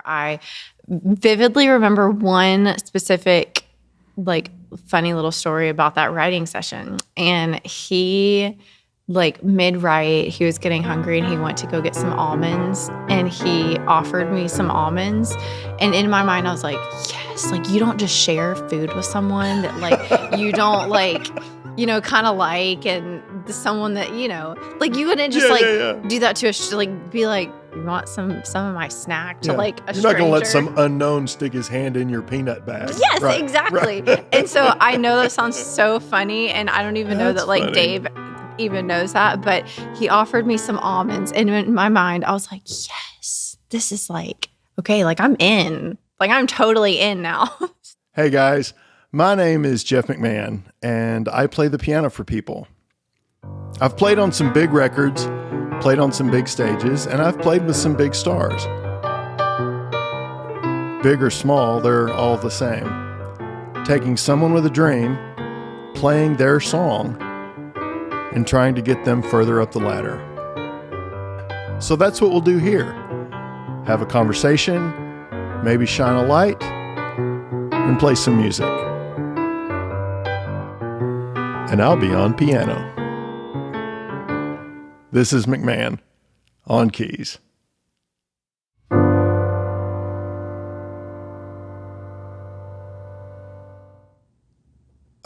I vividly remember one specific, like, funny little story about that writing session. And he, like, mid-write, he was getting hungry and he went to go get some almonds, and he offered me some almonds. And in my mind, I was like, yes, like, you don't just share food with someone that, like, you don't, like, you know, kind of like, and someone that, you know, like, you wouldn't just do that to a, like, be like, you want some of my snack to like a stranger. You're not going to let some unknown stick his hand in your peanut bag. Yes, right, exactly. Right. And so I know that sounds so funny, and I don't even know that, like, funny. Dave even knows that, but he offered me some almonds, and in my mind, I was like, yes, this is like, okay, like, I'm in. Like, I'm totally in now. Hey, guys. My name is Jeff McMahon, and I play the piano for people. I've played on some big records, played on some big stages, and I've played with some big stars. Big or small, they're all the same. Taking someone with a dream, playing their song, and trying to get them further up the ladder. So that's what we'll do here. Have a conversation, maybe shine a light, and play some music. And I'll be on piano. This is McMahon on keys. I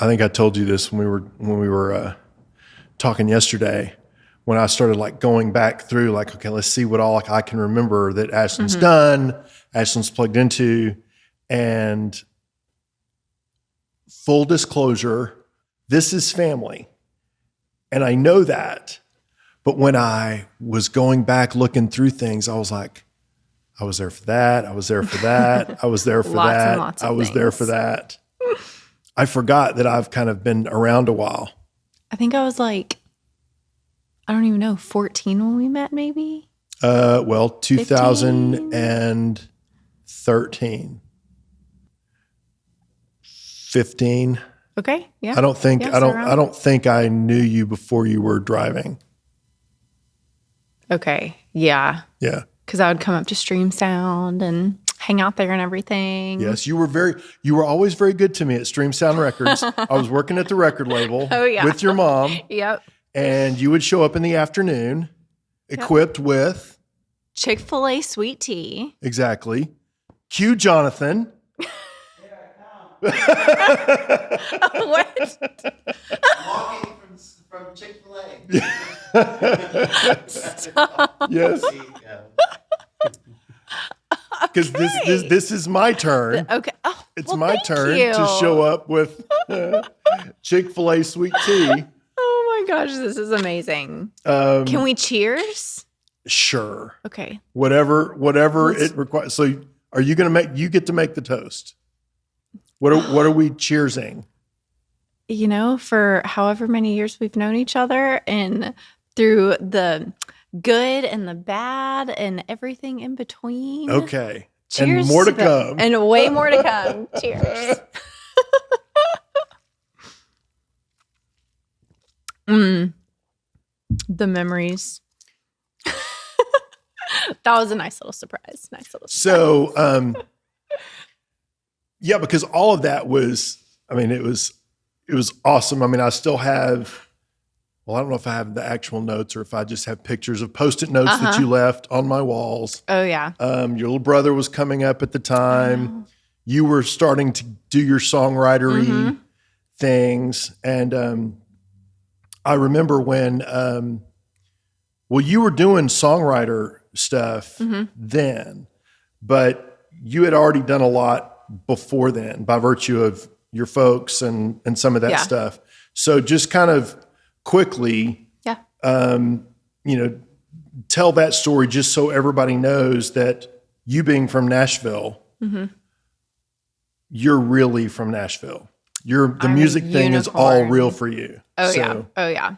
think I told you this when we were talking yesterday, when I started, like, going back through, like, okay, let's see what all, like, I can remember that Ashlyn's done, Ashlyn's plugged into. And full disclosure, this is family. And I know that. But when I was going back looking through things, I was like, I was there for that. I was there for that. I was there for that. I was there for that. I forgot that I've kind of been around a while. I think I was like, I don't even know, 14 when we met, maybe? Well, 2013. 15. Okay. Yeah. I don't think I knew you before you were driving. Okay. Yeah. Yeah. Because I would come up to Stream Sound and hang out there and everything. Yes, you were always very good to me at Stream Sound Records. I was working at the record label with your mom. Yep. And you would show up in the afternoon equipped with Chick-fil-A sweet tea. Exactly. Cue Jonathan. What? Walking from Chick-fil-A. Yes. Because this is my turn. Okay. Oh, it's my turn to show up with Chick-fil-A sweet tea. Oh my gosh, this is amazing. Can we cheers? Sure. Okay. Whatever it requires. So are you going to you get to make the toast? What are we cheersing? You know, for however many years we've known each other, and through the good and the bad and everything in between. Okay. Cheers. And more to come. And way more to come. Cheers. The memories. That was a nice little surprise. So, yeah, because all of that was, I mean, it was awesome. I mean, I still have, well, I don't know if I have the actual notes or if I just have pictures of Post-it notes that you left on my walls. Oh, yeah. Your little brother was coming up at the time. You were starting to do your songwritery things. And I remember when, well, you were doing songwriter stuff then, but you had already done a lot before then by virtue of your folks and some of that stuff. So just kind of quickly, tell that story just so everybody knows that you being from Nashville, you're really from Nashville. The music thing is all real for you. Oh, yeah.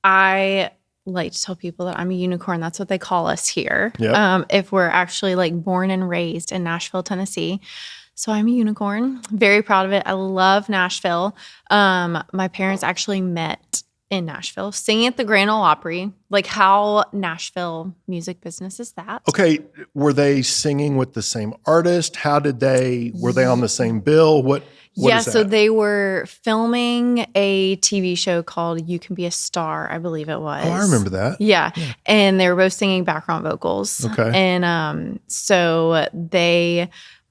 I like to tell people that I'm a unicorn. That's what they call us here. Yep. If we're actually, like, born and raised in Nashville, Tennessee. So I'm a unicorn. Very proud of it. I love Nashville. My parents actually met in Nashville, singing at the Grand Ole Opry. Like, how Nashville music business is that? Okay, were they singing with the same artist? Were they on the same bill? What Yeah, is that? so they were filming a TV show called You Can Be a Star, I believe it was. Oh, I remember that. Yeah. And they were both singing background vocals. Okay. And so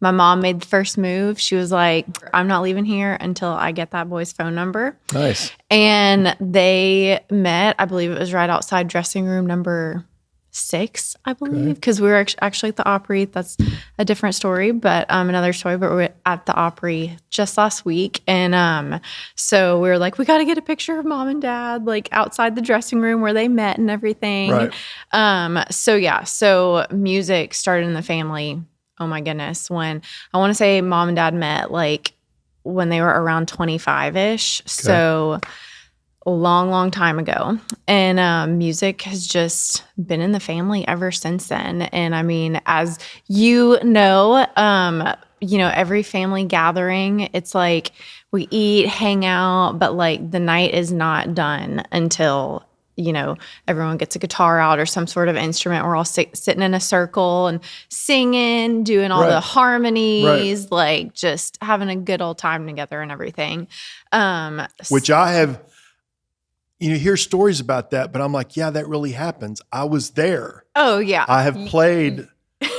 my mom made the first move. She was like, I'm not leaving here until I get that boy's phone number. Nice. And they met, I believe it was right outside dressing room number 6, I believe, because we were actually at the Opry. That's a different story, but another story. But we were at the Opry just last week, and so we were like, we got to get a picture of mom and dad, like outside the dressing room where they met and everything. Right. So music started in the family. Oh my goodness, when I want to say mom and dad met like when they were around 25-ish. So a long time ago. And music has just been in the family ever since then. And I mean, as every family gathering, it's like we eat, hang out, but like the night is not done until, everyone gets a guitar out or some sort of instrument. We're all sitting in a circle and singing, doing all the harmonies, like just having a good old time together and everything. Which I have... You hear stories about that, but I'm like, yeah, that really happens. I was there. Oh, yeah. I have played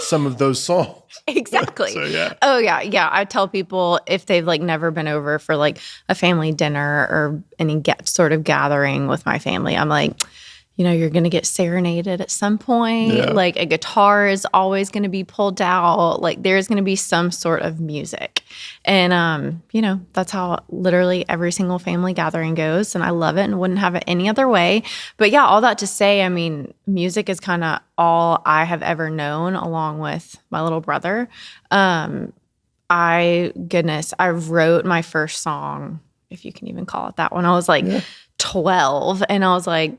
some of those songs. Exactly. So, yeah. Oh, yeah. Yeah. I tell people if they've like never been over for like a family dinner or any sort of gathering with my family, I'm like, you're going to get serenaded at some point. Yeah. Like a guitar is always going to be pulled out. Like there's going to be some sort of music. And, that's how literally every single family gathering goes. And I love it and wouldn't have it any other way. But yeah, all that to say, I mean, music is kind of all I have ever known along with my little brother. I wrote my first song, if you can even call it that, when I was like 12. And I was like,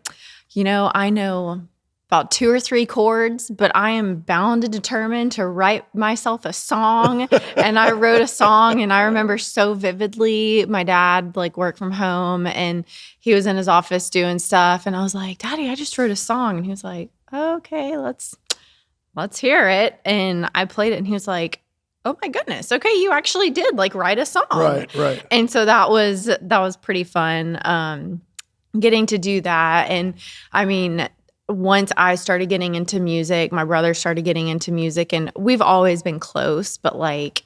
I know about 2 or 3 chords, but I am bound and determined to write myself a song. And I wrote a song, and I remember so vividly my dad like worked from home and he was in his office doing stuff. And I was like, Daddy, I just wrote a song. And he was like, okay, let's hear it. And I played it and he was like, oh my goodness. Okay. You actually did like write a song. Right. And so that was pretty fun. Getting to do that. And I mean, once I started getting into music, my brother started getting into music, and we've always been close, but like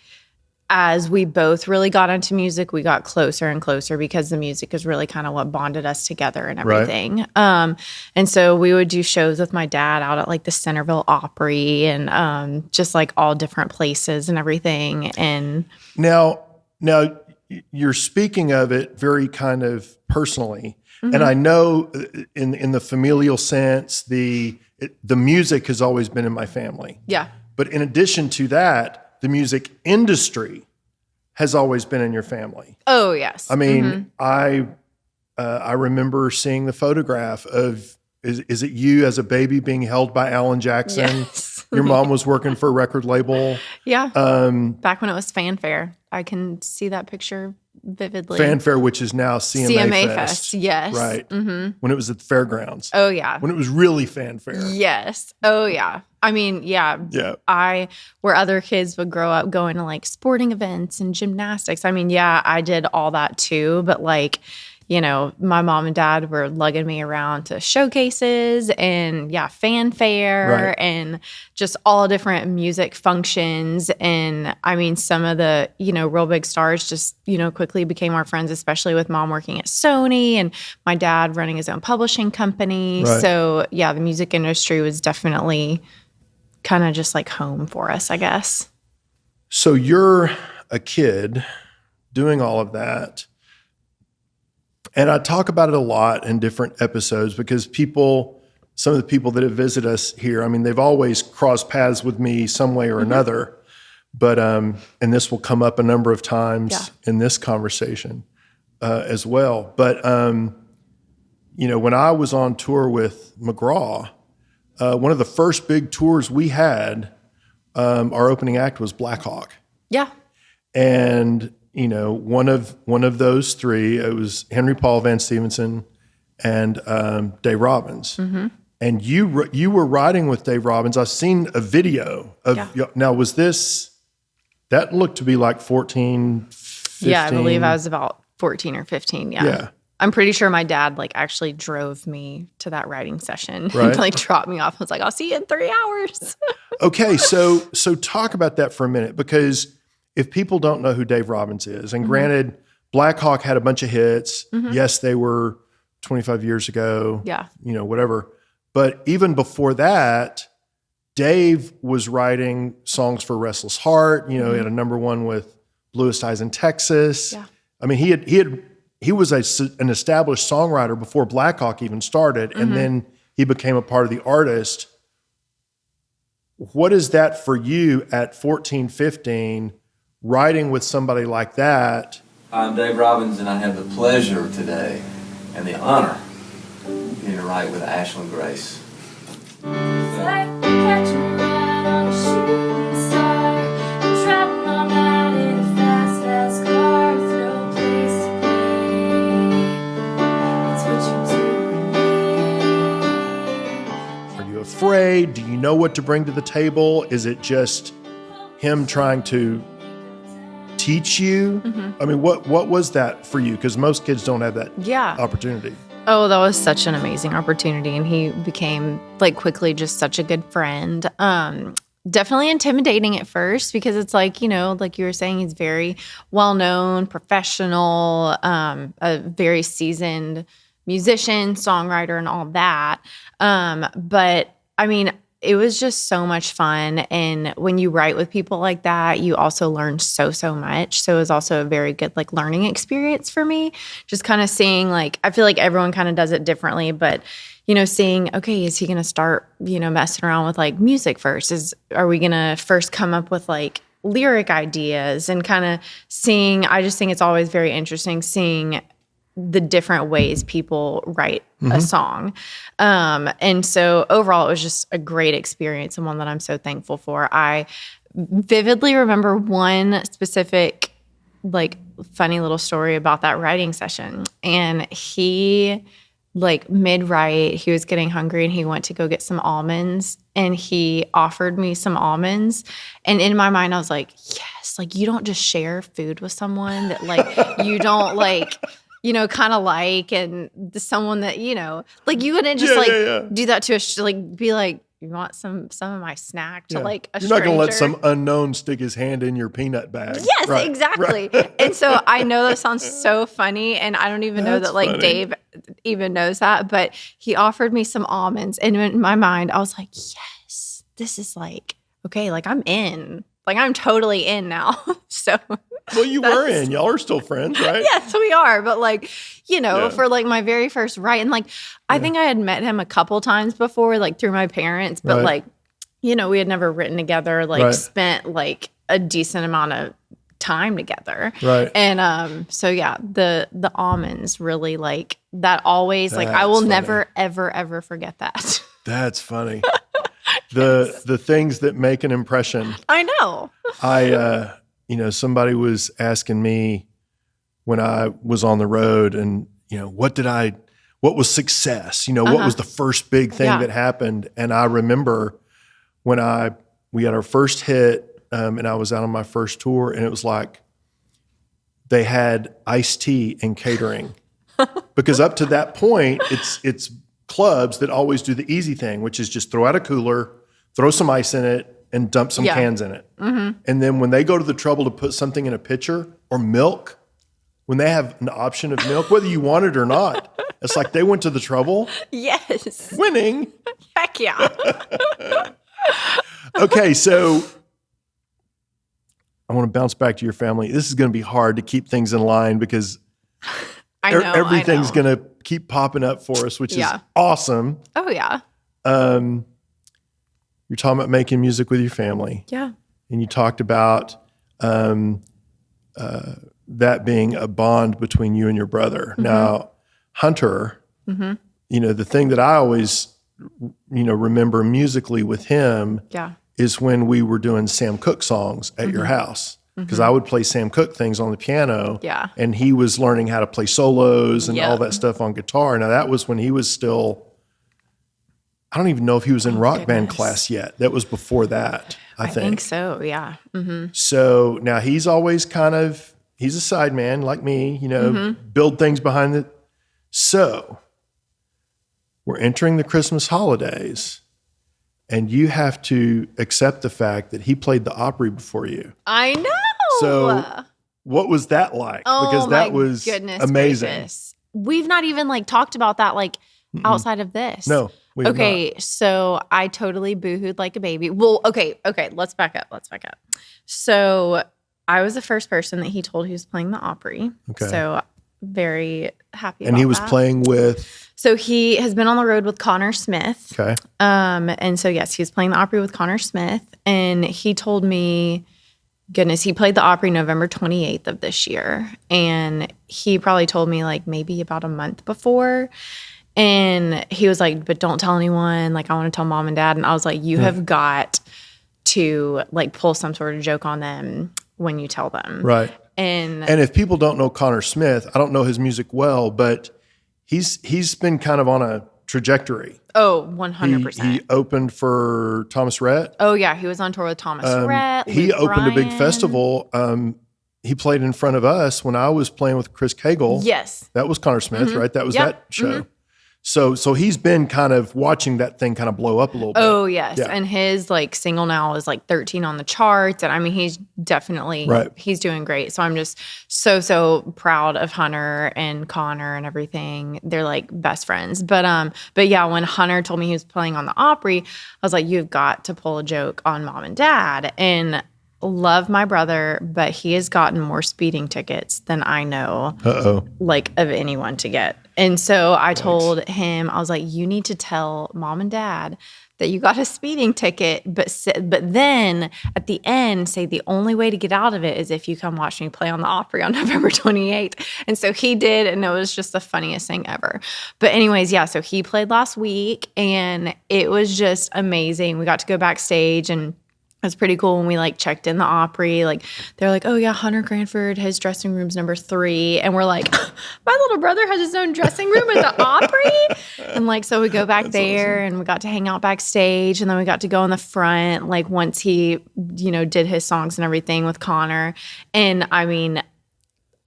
as we both really got into music, we got closer and closer because the music is really kind of what bonded us together and everything. And so we would do shows with my dad out at like the Centerville Opry and just like all different places and everything. And now you're speaking of it very kind of personally. And I know in the familial sense, the music has always been in my family. Yeah. But in addition to that, the music industry has always been in your family. Oh, yes. I mean, I remember seeing the photograph of, is it you as a baby being held by Alan Jackson? Yes. Your mom was working for a record label. Yeah. Back when it was Fanfare. I can see that picture vividly. Fanfare, which is now CMA Fest. Yes. Right. Mm-hmm. When it was at the fairgrounds. Oh, yeah. When it was really Fanfare. Yes. Oh, yeah. I mean, yeah. Where other kids would grow up going to like sporting events and gymnastics. I mean, yeah, I did all that too. But like, my mom and dad were lugging me around to showcases and Fanfare and just all different music functions. And I mean, some of the, real big stars just, quickly became our friends, especially with mom working at Sony and my dad running his own publishing company. Right. So yeah, the music industry was definitely kind of just like home for us, I guess. So you're a kid doing all of that. And I talk about it a lot in different episodes because some of the people that have visited us here, I mean, they've always crossed paths with me some way or another. But, and this will come up a number of times in this conversation as well. But, when I was on tour with McGraw, one of the first big tours we had, our opening act was Black Hawk. Yeah. And one of those three, it was Henry Paul Van Stevenson and Dave Robbins. Mm-hmm. And you were writing with Dave Robbins. I've seen a video of now. Was this that looked to be like 14, 15? Yeah, I believe I was about 14 or 15. Yeah. I'm pretty sure my dad like actually drove me to that writing session and like dropped me off. I was like, I'll see you in 3 hours. Okay, so talk about that for a minute, because if people don't know who Dave Robbins is, and granted, Black Hawk had a bunch of hits. Yes, they were 25 years ago. Yeah. Whatever. But even before that, Dave was writing songs for Restless Heart. He had a #1 with Bluest Eyes in Texas. Yeah. I mean, he was an established songwriter before Black Hawk even started, and then he became a part of the artist. What is that for you at 14, 15, writing with somebody like that? I'm Dave Robbins, and I have the pleasure today and the honor getting to write with Ashlyn Grayce. Afraid? Do you know what to bring to the table? Is it just him trying to teach you? I mean, what was that for you? Because most kids don't have that opportunity. Oh, that was such an amazing opportunity. And he became like quickly just such a good friend. Definitely intimidating at first, because it's like, like you were saying, he's very well-known, professional, a very seasoned musician, songwriter, and all that. But I mean, it was just so much fun. And when you write with people like that, you also learn so much. So it was also a very good like learning experience for me. Just kind of seeing like, I feel like everyone kind of does it differently, but seeing, okay, is he going to start, messing around with like music first? Are we going to first come up with like lyric ideas, and kind of seeing, I just think it's always very interesting seeing the different ways people write a song. And so overall, it was just a great experience, and one that I'm so thankful for. I vividly remember one specific, like, funny little story about that writing session. And he, like, mid-write, he was getting hungry, and he went to go get some almonds, and he offered me some almonds. And in my mind, I was like, yes, like, you don't just share food with someone that, like, you don't, like, kind of like, and someone that, like, you wouldn't just do that to like, be like, you want some of my snack to like a You're stranger? not going to let some unknown stick his hand in your peanut bag. Yes, exactly. Right. And so I know that sounds so funny, and I don't even know that like funny. Dave even knows that, but he offered me some almonds, and in my mind, I was like, yes, this is like, okay, like I'm in. Like, I'm totally in now. So. Well, you were in. Y'all are still friends, right? Yes, we are. But like, for like my very first write, and like, I think I had met him a couple times before, like through my parents, but like, we had never written together, like spent like a decent amount of time together. Right. And so yeah, the almonds really like that always, like I will never, ever forget that. That's funny. The things that make an impression. I know. Somebody was asking me when I was on the road, and, what was success? What was the first big thing that happened? And I remember when we had our first hit, and I was out on my first tour, and it was like they had iced tea and catering. Because up to that point, it's clubs that always do the easy thing, which is just throw out a cooler, throw some ice in it, and dump some cans in it. Mm-hmm. And then when they go to the trouble to put something in a pitcher, or milk, when they have an option of milk, whether you want it or not, it's like they went to the trouble. Yes. Winning. Heck yeah. Okay, so I want to bounce back to your family. This is going to be hard to keep things in line, because everything's going to keep popping up for us, which is awesome. Oh, yeah. You're talking about making music with your family. Yeah. And you talked about that being a bond between you and your brother. Mm-hmm. Now, Hunter, the thing that I always, remember musically with him is when we were doing Sam Cooke songs at your house. because I would play Sam Cooke things on the piano. Yeah. And he was learning how to play solos and Yep. all that stuff on guitar. Now, that was when he was still, I don't even know if he was in rock band class yet. That was before that, I think. so, yeah. So now he's always he's a side man like me, build things behind the. So we're entering the Christmas holidays, and you have to accept the fact that he played the Opry before you. I know. So what was that like? Because that was goodness amazing. gracious. We've not even talked about that outside of this. No. We have Okay, not. so I totally boohooed like a baby. Well, okay, let's back up. So I was the first person that he told he was playing the Opry. Okay. So very happy And about he was that. playing with, So he has been on the road with Connor Smith. okay. And so yes, he was playing the Opry with Connor Smith, and he told me, goodness, he played the Opry November 28th of this year, and he probably told me maybe about a month before. And he was like, but don't tell anyone. I want to tell mom and dad. And I was like, you have got to pull some sort of joke on them when you tell them. Right. And if people don't know Connor Smith, I don't know his music well, but he's been kind of on a trajectory. oh, 100%. He opened for Thomas Rhett. Oh yeah, he was on tour with Thomas Rhett. He Luke opened a big Bryan. festival. He played in front of us when I was playing with Chris Cagle. Yes. That was Connor Smith, right? That was Yep. that show. So he's been kind of watching that thing kind of blow up a little bit. Oh yes, Yeah. and his single now is 13 on the charts, and I mean he's definitely Right. he's doing great. So I'm just so proud of Hunter and Connor and everything. They're best friends. But yeah, when Hunter told me he was playing on the Opry, I was like, you've got to pull a joke on mom and dad. And love my brother, but he has gotten more speeding tickets than I know of anyone to get. And so I told him, I was like, you need to tell mom and dad that you got a speeding ticket, but then at the end say the only way to get out of it is if you come watch me play on the Opry on November 28th. And so he did, and it was just the funniest thing ever. But anyways, yeah, so he played last week, and it was just amazing. We got to go backstage, and it was pretty cool when we checked in the Opry. They're like, oh yeah, Hunter Cranford, his dressing room's number 3. And we're like, my little brother has his own dressing room at the Opry? And so we go back there and we got to hang out backstage, and then we got to go in the front, once he, did his songs and everything with Connor. And I mean,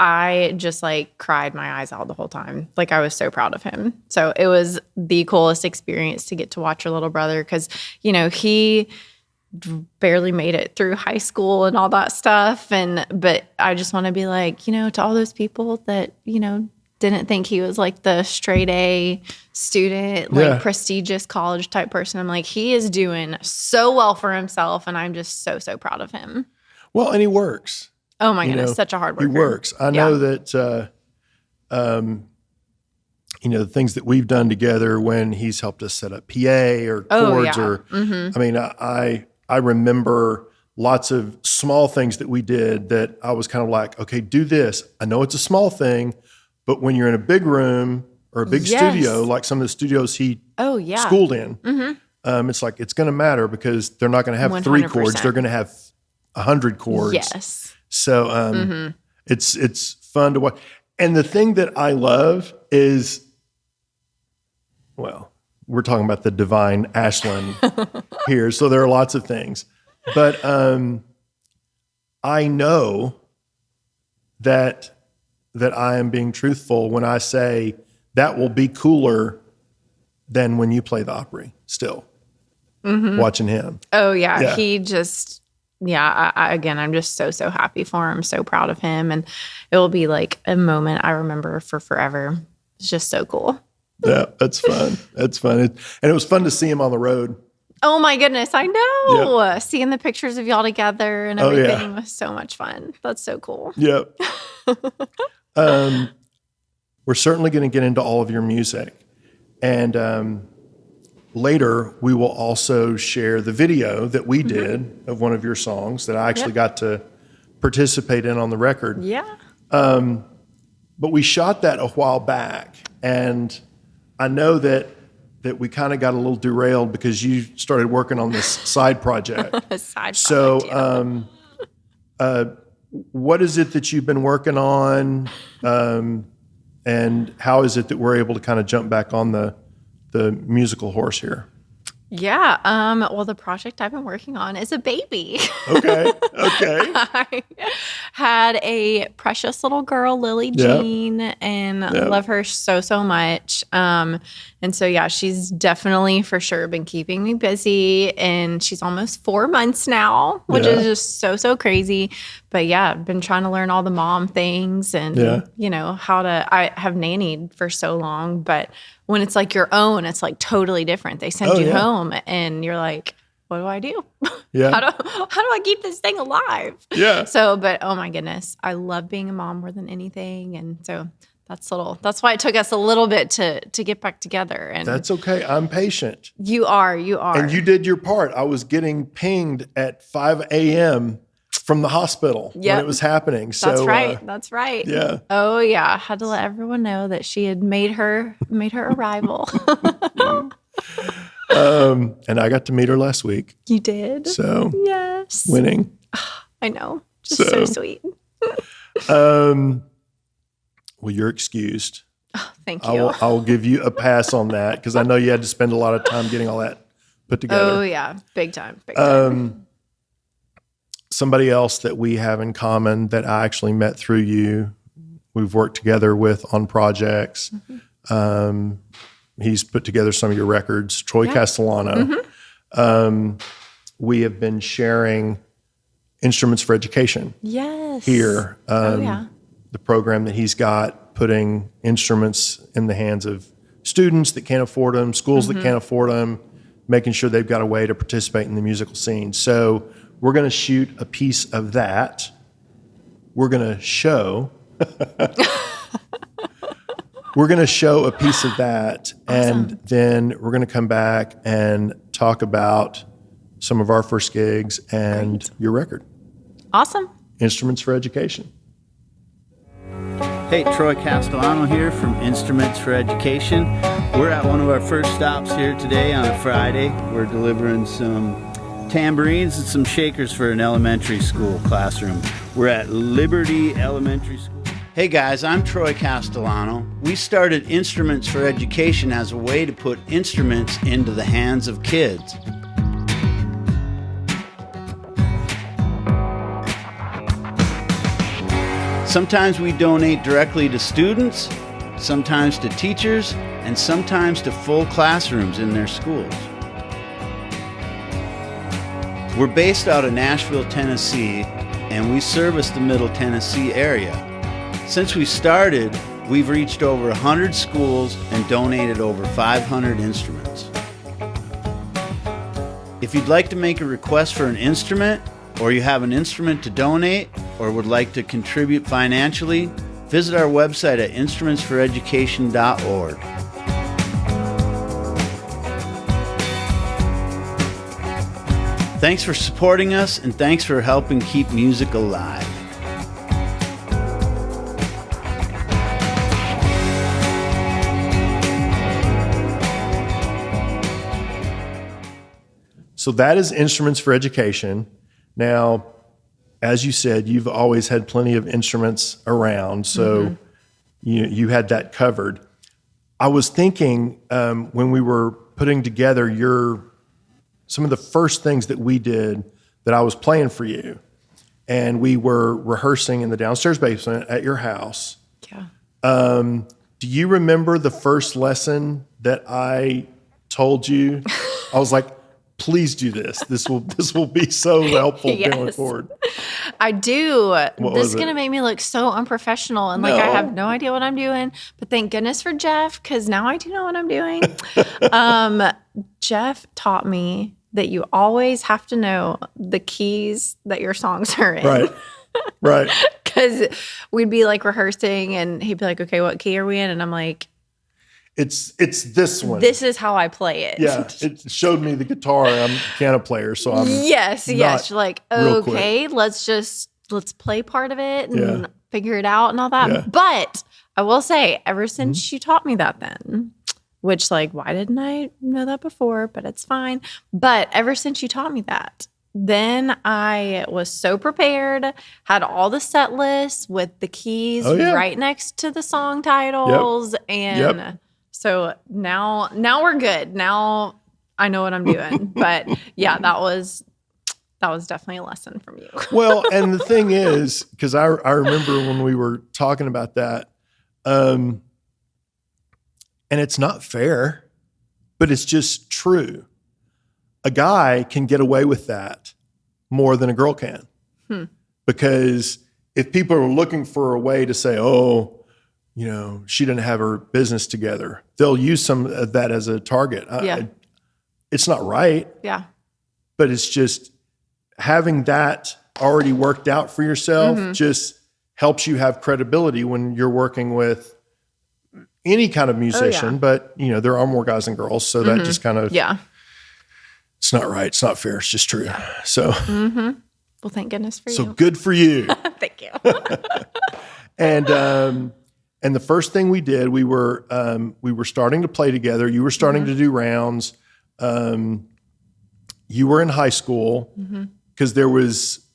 I just cried my eyes out the whole time. I was so proud of him. So it was the coolest experience to get to watch your little brother, because, he barely made it through high school and all that stuff. But I just want to be to all those people that, didn't think he was the straight A student, prestigious college type person. I'm he is doing so well for himself, and I'm just so proud of him. Well, and he works. Oh my goodness, such a hard worker. He works. I know that, the things that we've done together when he's helped us set up PA or chords I mean, I remember lots of small things that we did that I was kind of okay, do this. I know it's a small thing, but when you're in a big room or a big studio, like some of the studios he schooled in, it's it's going to matter, because they're not going to have 3 chords. They're going to have 100 chords. Yes. So it's fun to watch. And the thing that I love is, well, we're talking about the divine Ashlyn here. So there are lots of things. But I know that I am being truthful when I say that will be cooler than when you play the Opry still, watching him. Oh, yeah. Yeah. He just, again, I'm just so happy for him, so proud of him. And it will be a moment I remember for forever. It's just so cool. Yeah, that's fun. That's fun. And it was fun to see him on the road. Oh my goodness, I know. Seeing the pictures of y'all together and everything was so much fun. That's so cool. Yep. We're certainly going to get into all of your music. And later, we will also share the video that we did of one of your songs that I actually got to participate in on the record. Yeah. But we shot that a while back, and I know that we kind of got a little derailed because you started working on this side project. A side So project, what is it that you've been working on? And how is it that we're able to kind of jump back on the musical horse here? Yeah. Well, the project I've been working on is a baby. Okay. I had a precious little girl, Lily Jean, and I love her so, so much. And so, yeah, she's definitely for sure been keeping me busy. And she's almost 4 months now, which is just so, so crazy. But yeah, I've been trying to learn all the mom things and, you know, I have nannied for so long, but when it's like your own, it's like totally different. They send you home and you're like, what do I do? Yeah. How do I keep this thing alive? Yeah. So, but oh my goodness, I love being a mom more than anything. And so that's why it took us a little bit to get back together. And that's okay. I'm patient. You are. And you did your part. I was getting pinged at 5 a.m. from the hospital when it was happening. So That's right. Yeah. Oh yeah. I had to let everyone know that she had made her arrival. And I got to meet her last week. You did? So yes. Winning. I know. Just so sweet. Well, you're excused. Oh, thank you. I'll give you a pass on that because I know you had to spend a lot of time getting all that put together. Oh yeah. Big time. Big time. Somebody else that we have in common that I actually met through you, we've worked together with on projects. Mm-hmm. He's put together some of your records, Troy Castellano. Mm-hmm. We have been sharing Instruments for Education. Yes. Here. The program that he's got, putting instruments in the hands of students that can't afford them, schools that can't afford them, making sure they've got a way to participate in the musical scene. So we're going to shoot a piece of that. We're going to show. We're going to show a piece of that, and then we're going to come back and talk about some of our first gigs and your record. Awesome. Instruments for Education. Hey, Troy Castellano here from Instruments for Education. We're at one of our first stops here today on a Friday. We're delivering some tambourines and some shakers for an elementary school classroom. We're at Liberty Elementary School. Hey guys, I'm Troy Castellano. We started Instruments for Education as a way to put instruments into the hands of kids. Sometimes we donate directly to students, sometimes to teachers, and sometimes to full classrooms in their schools. We're based out of Nashville, Tennessee, and we service the Middle Tennessee area. Since we started, we've reached over 100 schools and donated over 500 instruments. If you'd like to make a request for an instrument, or you have an instrument to donate, or would like to contribute financially, visit our website at instrumentsforeducation.org. Thanks for supporting us, and thanks for helping keep music alive. So that is Instruments for Education. Now, as you said, you've always had plenty of instruments around, so you had that covered. I was thinking when we were putting together some of the first things that we did that I was playing for you, and we were rehearsing in the downstairs basement at your house. Yeah. Do you remember the first lesson that I told you? I was like, please do this. This will be so helpful going forward. I do. This is it? going to make me look so unprofessional and like I have no idea what I'm doing. But thank goodness for Jeff, because now I do know what I'm doing. Jeff taught me that you always have to know the keys that your songs are in. Right. Because we'd be like rehearsing and he'd be like, okay, what key are we in? And I'm like, It's this one. this is how I play it. Yeah, it showed me the guitar. I'm a piano player, so I'm yes. You're like, real okay, let's play part of it and figure it out and all that. Yeah. But I will say, ever since you taught me that then, which like, why didn't I know that before? But it's fine. But ever since you taught me that, then I was so prepared, had all the set lists with the keys yeah. right next to the song titles. And so now we're good. Now I know what I'm doing. But yeah, that was definitely a lesson from you. Well, and the thing is, because I remember when we were talking about that, and it's not fair, but it's just true. A guy can get away with that more than a girl can. Because if people are looking for a way to say, oh, you know, she didn't have her business together, they'll use some of that as a target. It's not right. Yeah. But it's just having that already worked out for yourself just helps you have credibility when you're working with any kind of musician. But, you know, there are more guys than girls. So that just kind of, it's not right. It's not fair. It's just true. So, Well, thank goodness for so you. good for you. Thank you. And the first thing we did, we were starting to play together. You were starting to do rounds. You were in high school because there was,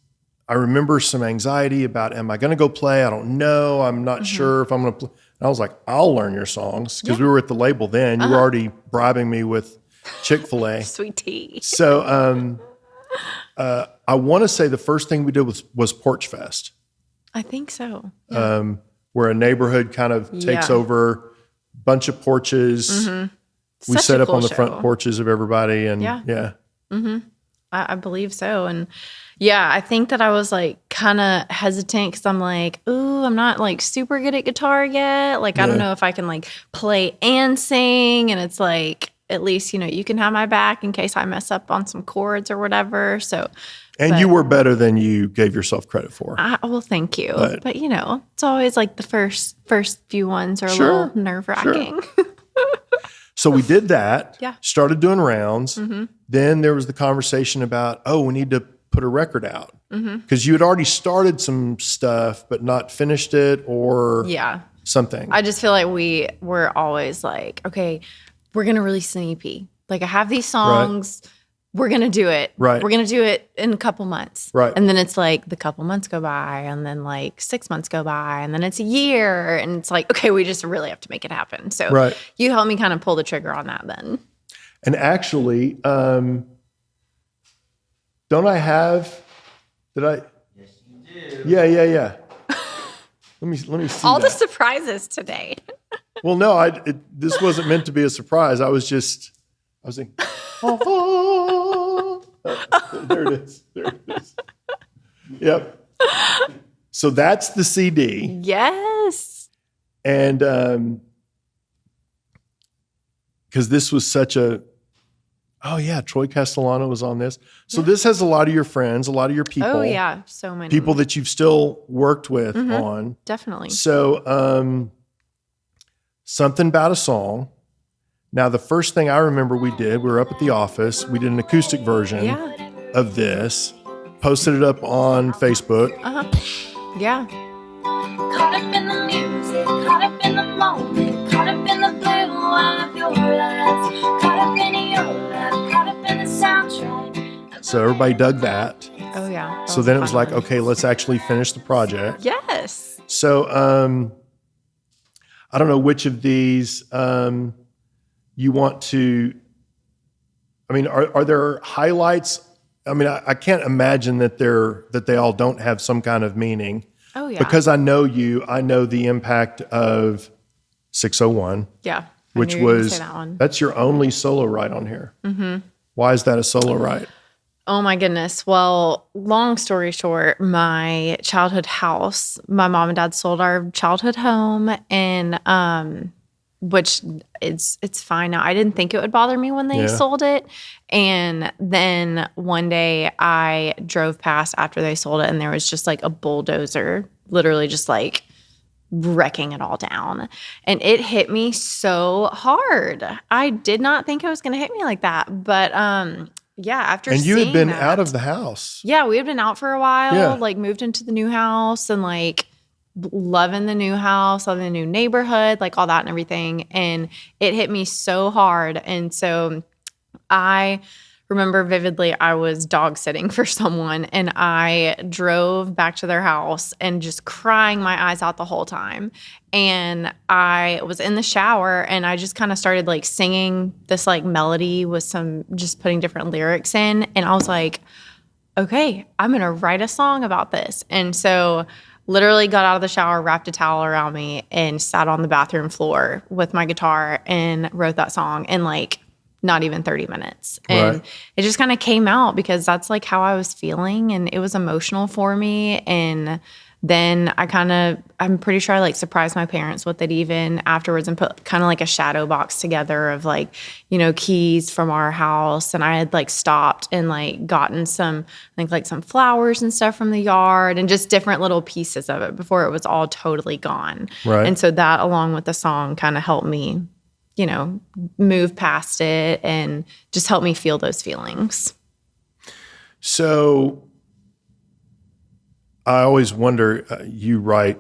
I remember some anxiety about, am I going to go play? I don't know. I'm not sure if I'm going to play. And I was like, I'll learn your songs because we were at the label then. You were already bribing me with Chick-fil-A. Sweet tea. So I want to say the first thing we did was Porch Fest. I think so. Where a neighborhood kind of takes over, bunch of porches. We Such set a up cool on the show. front porches of everybody. And I believe so. And yeah, I think that I was like kind of hesitant because I'm like, ooh, I'm not like super good at guitar yet. Like, I don't know if I can like play and sing. And it's like, at least, you know, you can have my back in case I mess up on some chords or whatever. So, and you were better than you gave yourself credit for. well, thank you. But you know, it's always like the first few ones are a little nerve wracking. So we did that. Yeah. Started doing rounds. Then there was the conversation about, oh, we need to put a record out. Because you had already started some stuff, but not finished it or something. I just feel like we were always like, okay, we're going to release an EP. Like, I have these songs. We're going to do it. Right. We're going to do it in a couple months. Right. And then it's like the couple months go by, and then like 6 months go by, and then it's a year. And it's like, okay, we just really have to make it happen. So you helped me kind of pull the trigger on that then. And actually, don't I have, did I? Yes, you do. Yeah. Let me see All that. the surprises today. Well, no, this wasn't meant to be a surprise. I was thinking, oh, there it is. Yep. So that's the CD. Yes. And because this was such a, oh yeah, Troy Castellano was on this. So this has a lot of your friends, a lot of your people. Oh yeah, so many people that you've still worked with on. Definitely. So Somethin Bout A Song. Now, the first thing I remember we did, we were up at the office. We did an acoustic version of this, posted it up on Facebook. Yeah. Caught up in the music, caught up in the moment, caught up in the blue of your eyes, caught up in your life, caught up in the soundtrack. So everybody dug that. Oh yeah. So then it was like, okay, let's actually finish the project. Yes. So I don't know which of these you want to, I mean, are there highlights? I mean, I can't imagine that they all don't have some kind of meaning. Oh yeah. Because I know you, I know the impact of 601. Yeah. Which was, that's your only solo write on here. Why is that a solo write? Oh my goodness. Well, long story short, my childhood house, my mom and dad sold our childhood home, and which it's fine now. I didn't think it would bother me when they sold it. And then one day I drove past after they sold it, and there was just like a bulldozer literally just like wrecking it all down. And it hit me so hard. I did not think it was going to hit me like that. But yeah, after and you seeing had been that, out of the house. Yeah, we had been out for a while, like moved into the new house and like loving the new house, loving the new neighborhood, like all that and everything. And it hit me so hard. And so I remember vividly, I was dog sitting for someone and I drove back to their house and just crying my eyes out the whole time. And I was in the shower and I just kind of started like singing this like melody with just putting different lyrics in. And I was like, okay, I'm going to write a song about this. And so literally got out of the shower, wrapped a towel around me and sat on the bathroom floor with my guitar and wrote that song in like not even 30 minutes. And it just kind of came out because that's like how I was feeling and it was emotional for me. And then I'm pretty sure I like surprised my parents with it even afterwards and put kind of like a shadow box together of like, you know, keys from our house. And I had like stopped and like gotten some, I think like some flowers and stuff from the yard and just different little pieces of it before it was all totally gone. Right. And so that along with the song kind of helped me, you know, move past it and just help me feel those feelings. So I always wonder, you write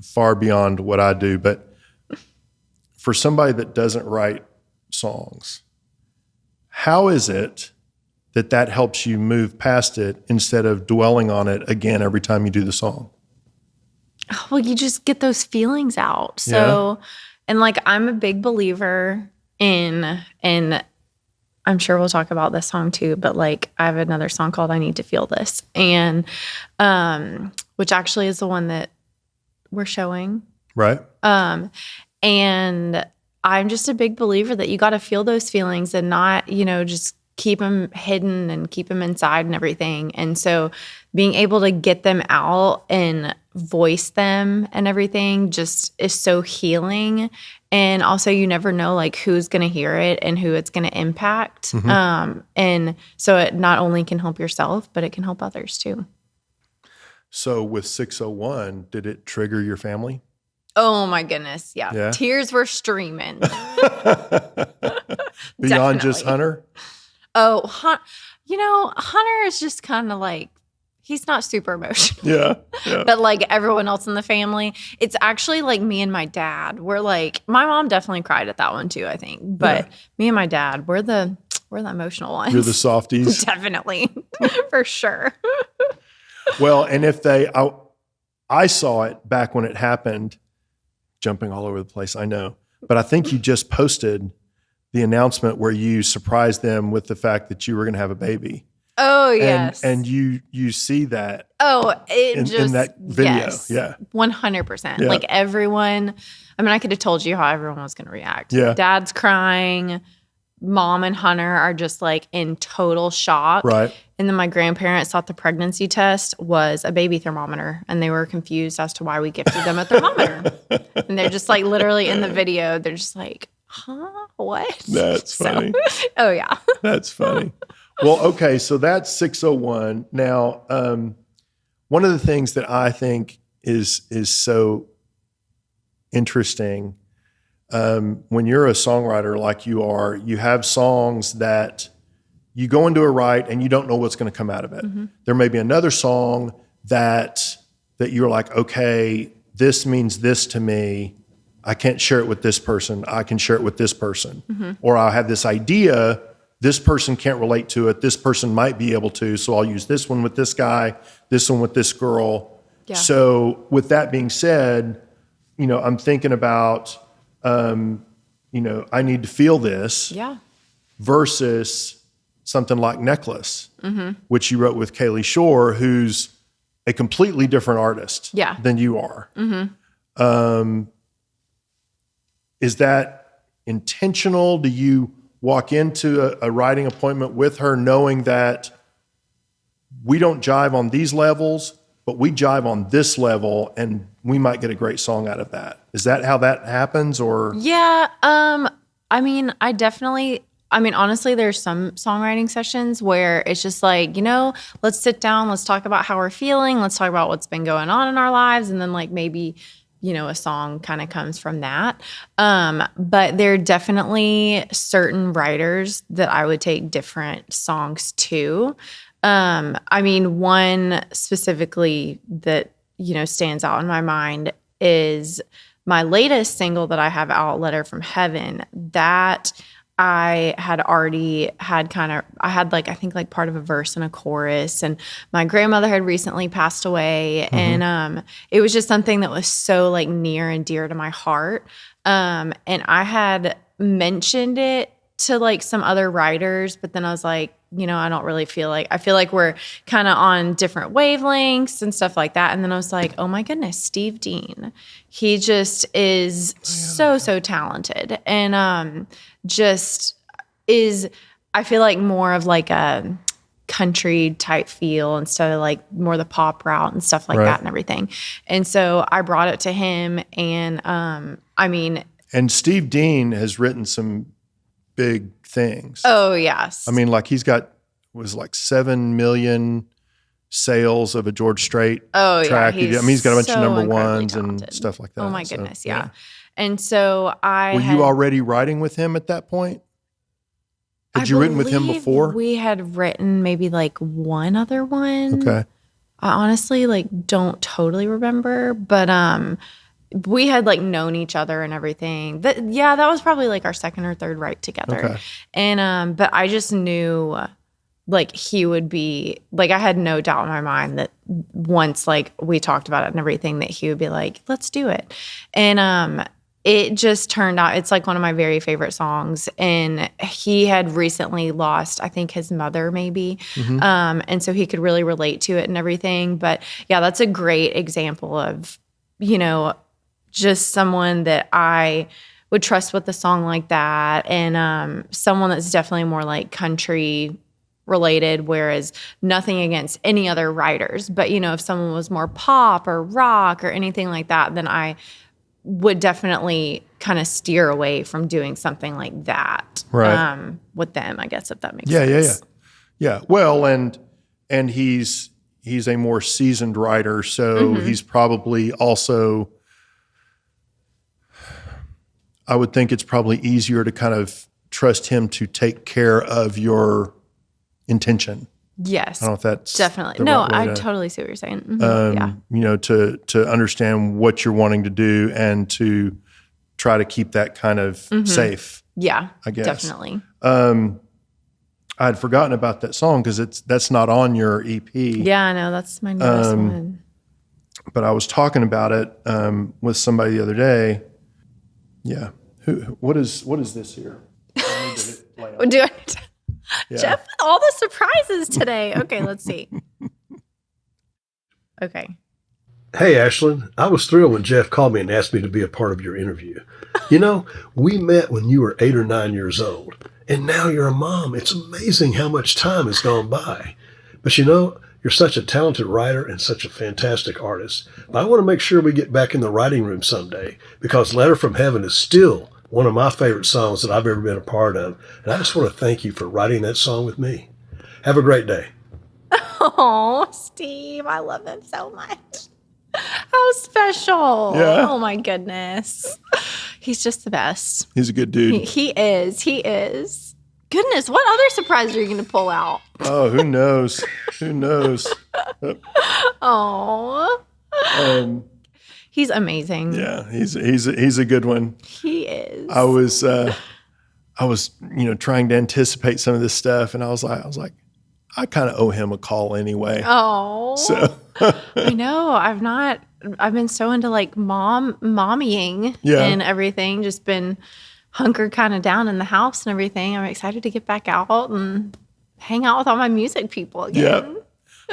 far beyond what I do, but for somebody that doesn't write songs, how is it that helps you move past it instead of dwelling on it again every time you do the song? Well, you just get those feelings out. So, and like, I'm a big believer in I'm sure we'll talk about this song too, but like I have another song called I Need to Feel This. And, which actually is the one that we're showing. Right. And I'm just a big believer that you got to feel those feelings and not, you know, just keep them hidden and keep them inside and everything. And so being able to get them out and voice them and everything just is so healing. And also you never know like who's going to hear it and who it's going to impact. And so it not only can help yourself, but it can help others too. So with 601, did it trigger your family? Oh my goodness. Yeah. Yeah. Tears were streaming. Beyond just Definitely. Hunter? Oh, you know, Hunter is just kind of like, he's not super emotional. Yeah. But like everyone else in the family, it's actually like me and my dad. We're like, my mom definitely cried at that one too, I think. But me and my dad, we're the emotional ones. You're the softies. Definitely. For sure. Well, and if I saw it back when it happened, jumping all over the place, I know. But I think you just posted the announcement where you surprised them with the fact that you were going to have a baby. Oh, yes. And you see that in that video. Yes, Yeah. 100%. Yeah. Like everyone, I mean, I could have told you how everyone was going to react. Yeah. Dad's crying. Mom and Hunter are just like in total shock. Right. And then my grandparents thought the pregnancy test was a baby thermometer and they were confused as to why we gifted them a thermometer. And they're just like literally in the video, they're just like, huh? What? That's funny. Oh, yeah. That's funny. Well, okay, so that's 601. Now, one of the things that I think is so interesting, when you're a songwriter like you are, you have songs that you go into a write and you don't know what's going to come out of it. Mm-hmm. There may be another song that you're like, okay, this means this to me. I can't share it with this person. I can share it with this person. Mm-hmm. Or I'll have this idea. This person can't relate to it. This person might be able to. So I'll use this one with this guy, this one with this girl. Yeah. So with that being said, you know, I'm thinking about, you know, I Need to Feel This. Yeah. Versus something like Necklace, mm-hmm. which you wrote with Kaylee Shore, who's a completely different artist than you are. Mm-hmm. Is that intentional? Do you walk into a writing appointment with her knowing that we don't jive on these levels, but we jive on this level and we might get a great song out of that? Is that how that happens? Or yeah, I mean, honestly, there's some songwriting sessions where it's just like, you know, let's sit down, let's talk about how we're feeling, let's talk about what's been going on in our lives, and then like maybe, you know, a song kind of comes from that. But there are definitely certain writers that I would take different songs to. I mean, one specifically that, you know, stands out in my mind is my latest single that I have out, Letter from Heaven. That I had already had I had like, I think like part of a verse and a chorus, and my grandmother had recently passed away. And it was just something that was so like near and dear to my heart. And I had mentioned it to like some other writers, but then I was like, I don't really I feel like we're kind of on different wavelengths and stuff like that. And then I was like, oh my goodness, Steve Dean. He just is so talented. And just is, I feel like more of like a country type feel instead of like more the pop route and stuff like that and everything. And so I brought it to him, and and Steve Dean has written some big things. Oh yes. I mean, like was like 7 million sales of a George Strait track. He's got a bunch of number ones talented. And stuff like that. Oh my goodness, yeah. And so Were you already writing with him at that point? Had you written with him before? We had written maybe like one other one. Okay. I honestly like don't totally remember, but we had like known each other and everything. That was probably like our second or third write together. Okay. And but I just knew like he would be like, I had no doubt in my mind that once like we talked about it and everything, that he would be like, let's do it. And it just turned out, it's like one of my very favorite songs. And he had recently lost, I think, his mother maybe. And so he could really relate to it and everything. But yeah, that's a great example of, just someone that I would trust with a song like that. And someone that's definitely more like country related, whereas nothing against any other writers. But, if someone was more pop or rock or anything like that, then I would definitely kind of steer away from doing something like that with them, I guess, if that makes sense. Yeah. Well, and he's a more seasoned writer, so he's probably also, I would think it's probably easier to kind of trust him to take care of your intention. Yes. I don't know if that's definitely. the No, right way I to, totally see what you're saying. Yeah. To understand what you're wanting to do and to try to keep that kind of safe. Yeah, I guess. definitely. I had forgotten about that song because that's not on your EP. Yeah, I know. That's my newest one. But I was talking about it with somebody the other day. Yeah. What is this here? I need to hit play on it. Yeah. Jeff, all the surprises today. Okay, let's see. Okay. Hey, Ashlyn. I was thrilled when Jeff called me and asked me to be a part of your interview. We met when you were 8 or 9 years old, and now you're a mom. It's amazing how much time has gone by. But you're such a talented writer and such a fantastic artist. But I want to make sure we get back in the writing room someday, because Letter from Heaven is still one of my favorite songs that I've ever been a part of. And I just want to thank you for writing that song with me. Have a great day. Oh, Steve, I love him so much. How special. Yeah. Oh, my goodness. He's just the best. He's a good dude. He is. Goodness, what other surprise are you going to pull out? Oh, who knows? Who knows? Oh. He's amazing. Yeah, he's a good one. He is. I was trying to anticipate some of this stuff, and I was like, I kind of owe him a call anyway. Oh. So I know. I've been so into like mommying and everything, just been hunkered kind of down in the house and everything. I'm excited to get back out and hang out with all my music people again. Yeah.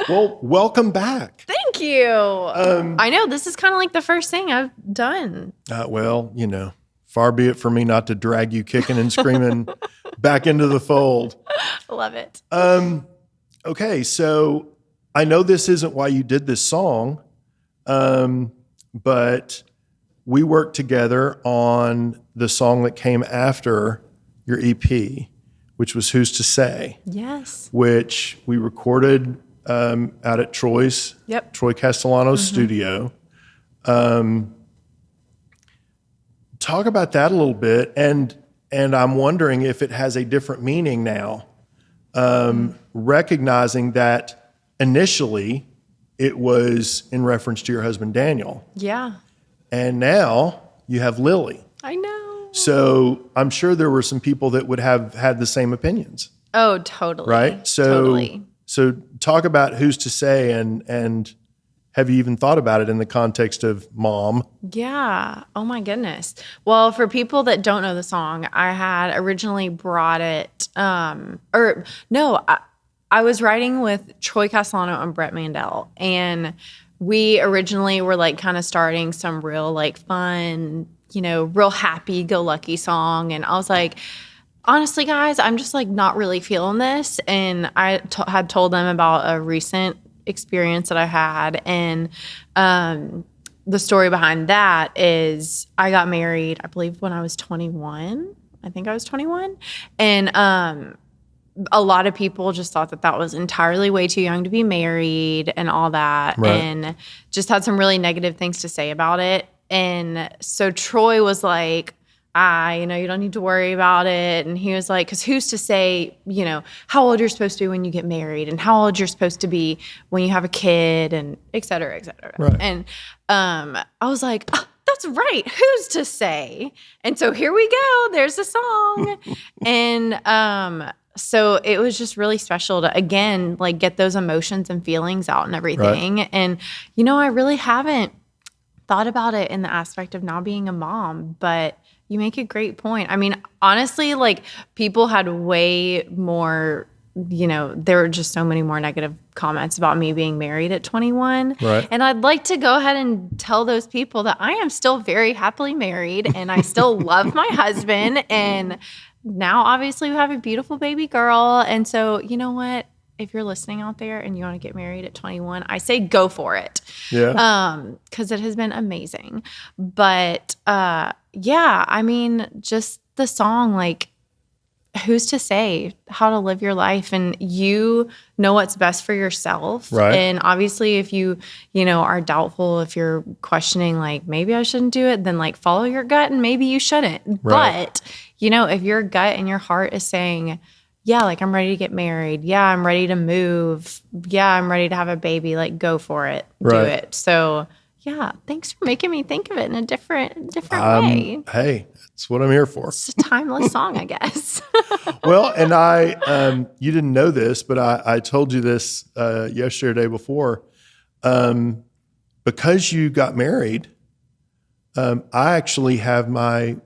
Well, welcome back. Thank you. I know this is kind of like the first thing I've done. Far be it for me not to drag you kicking and screaming back into the fold. I love it. Okay, so I know this isn't why you did this song, but we worked together on the song that came after your EP, which was Who's to Say? Yes. Which we recorded out at Troy Castellano's studio. Talk about that a little bit, and I'm wondering if it has a different meaning now, recognizing that initially it was in reference to your husband Daniel. Yeah. And now you have Lily. I know. So I'm sure there were some people that would have had the same opinions, Oh, totally. right? So, totally. so talk about who's to say, and have you even thought about it in the context of mom? Yeah. Oh my goodness. Well, for people that don't know the song, I had originally brought it, I was writing with Troy Castellano and Brett Mandel, and we originally were like kind of starting some real like fun, real happy go lucky song. And I was like, honestly, guys, I'm just like not really feeling this. And I had told them about a recent experience that I had. And the story behind that is I got married, I believe, when I was 21. I think I was 21. And a lot of people just thought that was entirely way too young to be married and all that. Right. And just had some really negative things to say about it. And so Troy was like, you don't need to worry about it. And he was like, because who's to say, how old you're supposed to be when you get married and how old you're supposed to be when you have a kid and et cetera, et cetera. Right. And I was like, oh, that's right. Who's to say? And so here we go. There's a song. And so it was just really special to, again, like get those emotions and feelings out and everything. Right. And, I really haven't thought about it in the aspect of now being a mom, but you make a great point. I mean, honestly, like people had way more, there were just so many more negative comments about me being married at 21. Right. And I'd like to go ahead and tell those people that I am still very happily married and I still love my husband. And now obviously we have a beautiful baby girl. And so, you know what? If you're listening out there and you want to get married at 21, I say go for it. Yeah. Because it has been amazing. But yeah, I mean, just the song, like, who's to say how to live your life? And you know what's best for yourself. Right. And obviously, if you are doubtful, if you're questioning, like, maybe I shouldn't do it, then like follow your gut and maybe you shouldn't. Right. But, if your gut and your heart is saying, yeah, like I'm ready to get married. Yeah, I'm ready to move. Yeah, I'm ready to have a baby. Like, go for it. Right. Do it. So, yeah, thanks for making me think of it in a different way. Hey, that's what I'm here for. It's a timeless song, I guess. Well, and you didn't know this, but I told you this yesterday or day before. Because you got married, I actually have my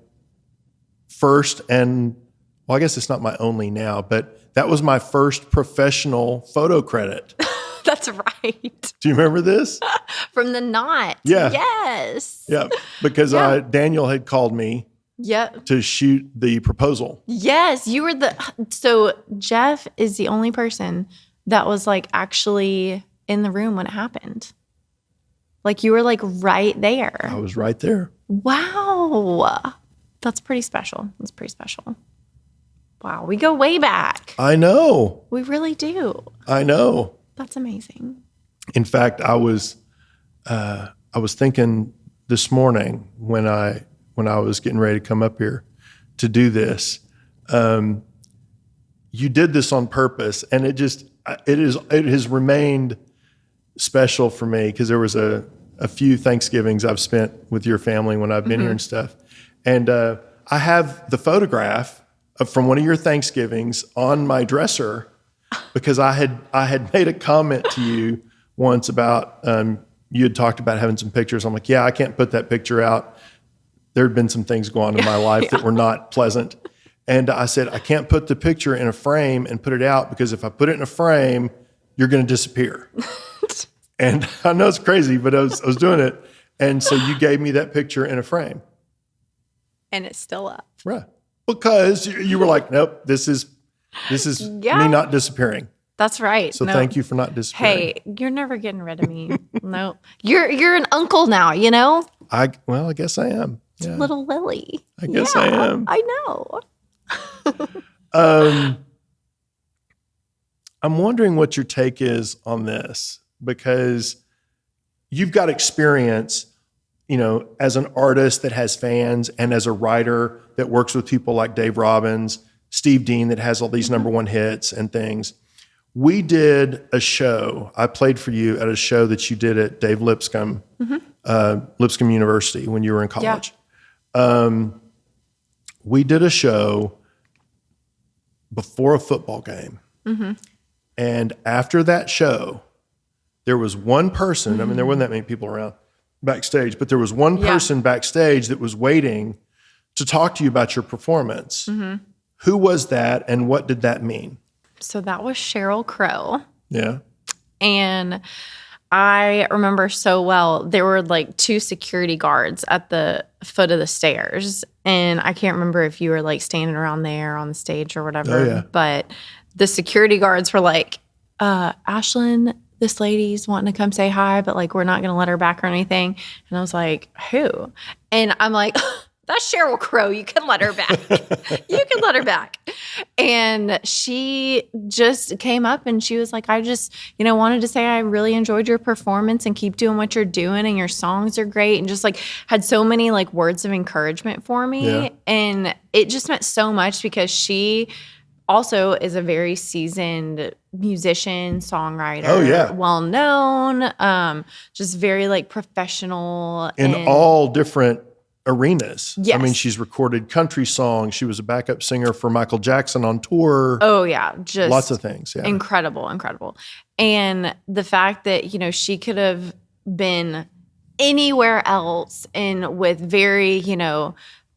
first and, well, I guess it's not my only now, but that was my first professional photo credit. That's right. Do you remember this? From the Knot. Yeah. Yes. Yeah, because Yeah. Daniel had called me Yep. to shoot the proposal. Yes, you were so Jeff is the only person that was like actually in the room when it happened. Like you were like right there. I was right there. Wow. That's pretty special. That's pretty special. Wow. We go way back. I know. We really do. I know. That's amazing. In fact, I was thinking this morning when I was getting ready to come up here to do this. You did this on purpose, and it has remained special for me because there was a few Thanksgivings I've spent with your family when I've been here and stuff, and I have the photograph from one of your Thanksgivings on my dresser because I had made a comment to you once about you had talked about having some pictures. I'm like, yeah, I can't put that picture out. There had been some things going on in my life that were not pleasant. And I said, I can't put the picture in a frame and put it out because if I put it in a frame, you're going to disappear. And I know it's crazy, but I was doing it. And so you gave me that picture in a frame. And it's still up. Right. Because you were like, nope, this is Yeah. me not disappearing. That's right. So No. thank you for not disappearing. Hey, you're never getting rid of me. No. You're an uncle now, you know? I guess I am. Yeah. Little Lily. I guess I am. I know. I'm wondering what your take is on this because you've got experience, as an artist that has fans and as a writer that works with people like Dave Robbins, Steve Dean that has all these number one hits and things. We did a show. I played for you at a show that you did at Dave Lipscomb, Lipscomb University when you were in college. we did a show before a football game. And after that show, there was one person, I mean, there wasn't that many people around backstage, but there was one person backstage that was waiting to talk to you about your performance. Who was that, and what did that mean? So that was Sheryl Crow. Yeah. And I remember so well, there were like 2 security guards at the foot of the stairs. And I can't remember if you were like standing around there on the stage or whatever. Oh, yeah. But the security guards were like, Ashlyn, this lady's wanting to come say hi, but like, we're not going to let her back or anything. And I was like, who? And I'm like, that's Sheryl Crow. You can let her back. You can let her back. And she just came up and she was like, I just, wanted to say I really enjoyed your performance and keep doing what you're doing and your songs are great. And just like had so many like words of encouragement for me. Yeah. And it just meant so much because she also is a very seasoned musician, songwriter. Oh, yeah. Well known, just very like professional. In all different arenas. Yes. I mean, she's recorded country songs. She was a backup singer for Michael Jackson on tour. Oh, yeah. Just lots of things. Yeah. Incredible. And the fact that, she could have been anywhere else and with very,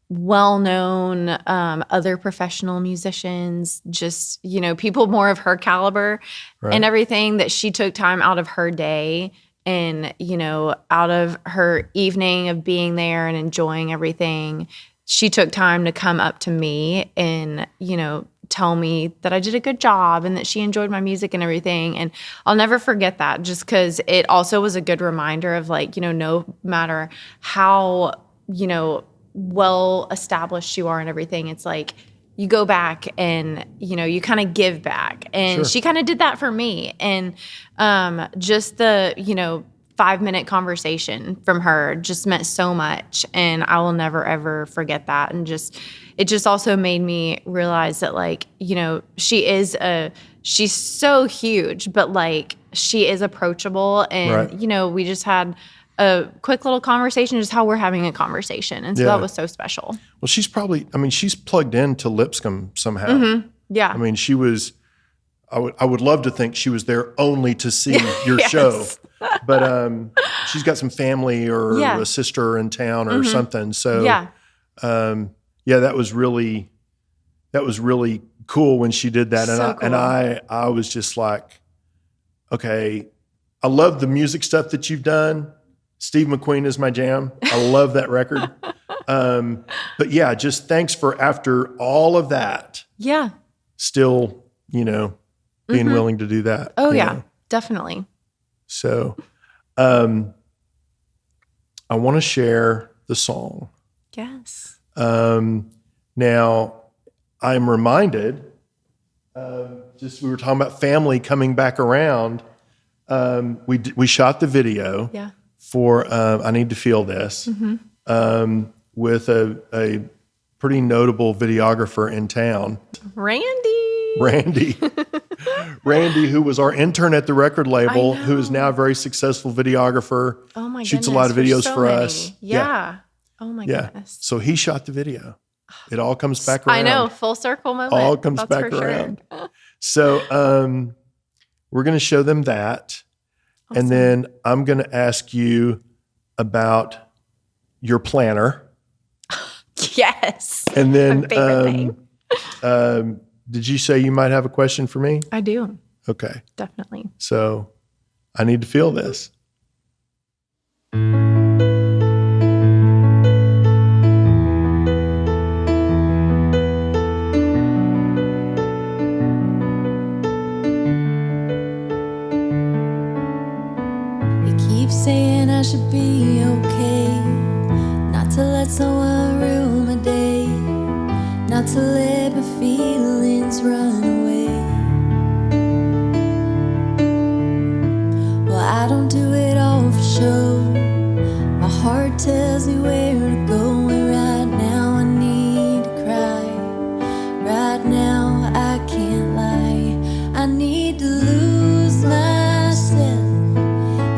well-known other professional musicians, just, people more of her caliber and everything, that she took time out of her day and, out of her evening of being there and enjoying everything. She took time to come up to me and, tell me that I did a good job and that she enjoyed my music and everything. And I'll never forget that, just because it also was a good reminder of like, no matter how, well established you are and everything, it's like you go back and you kind of give back, and she kind of did that for me. And just the 5-minute conversation from her just meant so much, and I will never ever forget that. And it just also made me realize that like she's so huge, but like she is approachable, and we just had a quick little conversation, just how we're having a conversation. And so that was so special. Well, she's plugged into Lipscomb somehow. Yeah. I mean, I would love to think she was there only to see your show, but she's got some family or a sister in town or something. So that was really cool when she did that. And I was just like, okay, I love the music stuff that you've done. Steve McQueen is my jam. I love that record. But yeah, just thanks for, after all of that, still, being willing to do that. Oh yeah, definitely. So, I want to share the song. Yes. Now I'm reminded, we were talking about family coming back around. We shot the video for I Need to Feel This with a pretty notable videographer in town. Randy, who was our intern at the record label, who is now a very successful videographer. Oh my goodness. Shoots a lot of videos for us. Yeah. Oh my goodness. So he shot the video. It all comes back around. I know, full circle moment. All comes back around. Sure. So we're going to show them that. Awesome. And then I'm going to ask you about your planner. Yes. And then my favorite thing. Did you say you might have a question for me? I do. Okay. Definitely. So I need to feel this. Saying I should be okay, not to let someone ruin my day, not to let my feelings run away. Well, I don't do it all for show. My heart tells me where to go, and right now I need to cry. Right now I can't lie. I need to lose myself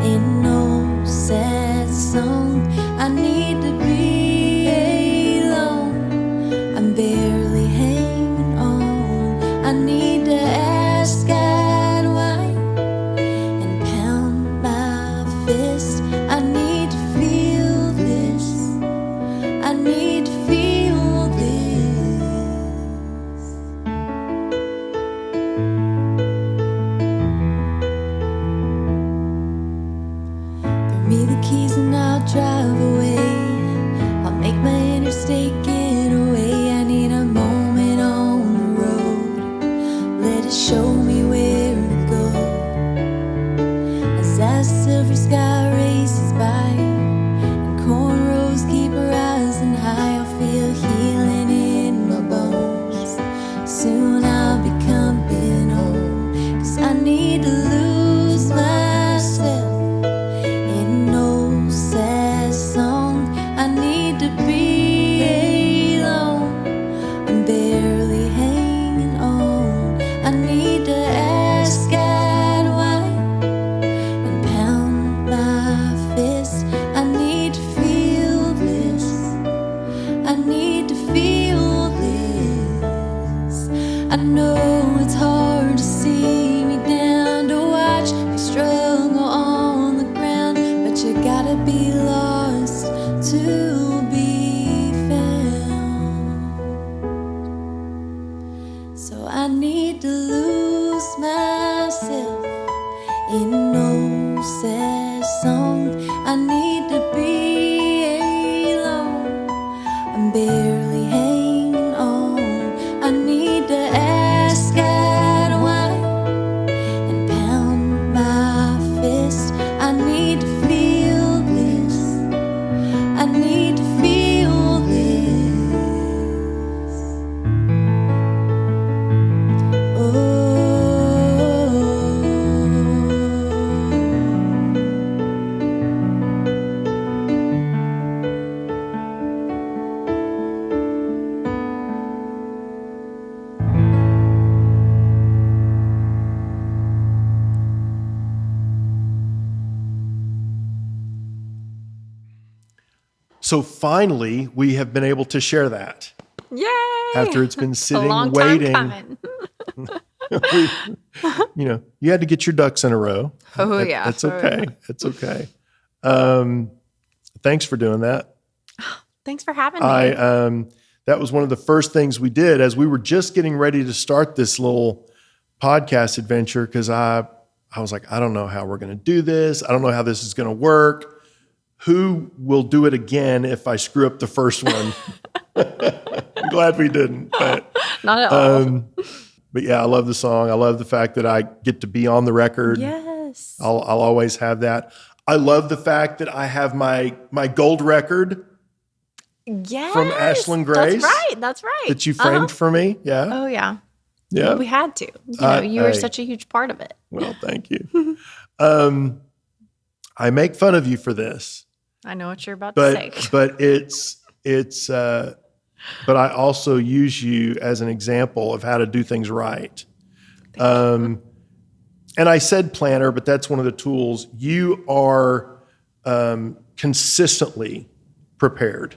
in no sad song. I need to be alone. I'm begging I know it's hard to see me down, to watch me struggle on the ground, but you gotta be lost to be found. So I need to lose myself in no sad song. I need to be alone. I'm barely hanging on. I need to ask God why and pound my fist. I need to feel this. I need to feel this. Oh. So finally, we have been able to share that Yay! after it's been a sitting, long waiting. time coming. You had to get your ducks in a row. Oh, yeah. That's Oh, okay. It's okay. Thanks for doing that. Thanks for having me. That was one of the first things we did as we were just getting ready to start this little podcast adventure, because I was like, I don't know how we're going to do this. I don't know how this is going to work. Who will do it again if I screw up the first one? I'm glad we didn't. But, Not at all. but yeah, I love the song. I love the fact that I get to be on the record. Yes. I'll always have that. I love the fact that I have my gold record Yes. from Ashlyn Grayce. That's right. that you framed for me. Yeah. Oh, yeah. Yeah. We had to. You were hey. such a huge part of it. Well, thank you. I make fun of you for this, I know what you're about to say. but but I also use you as an example of how to do things right. And I said planner, but that's one of the tools. You are consistently prepared,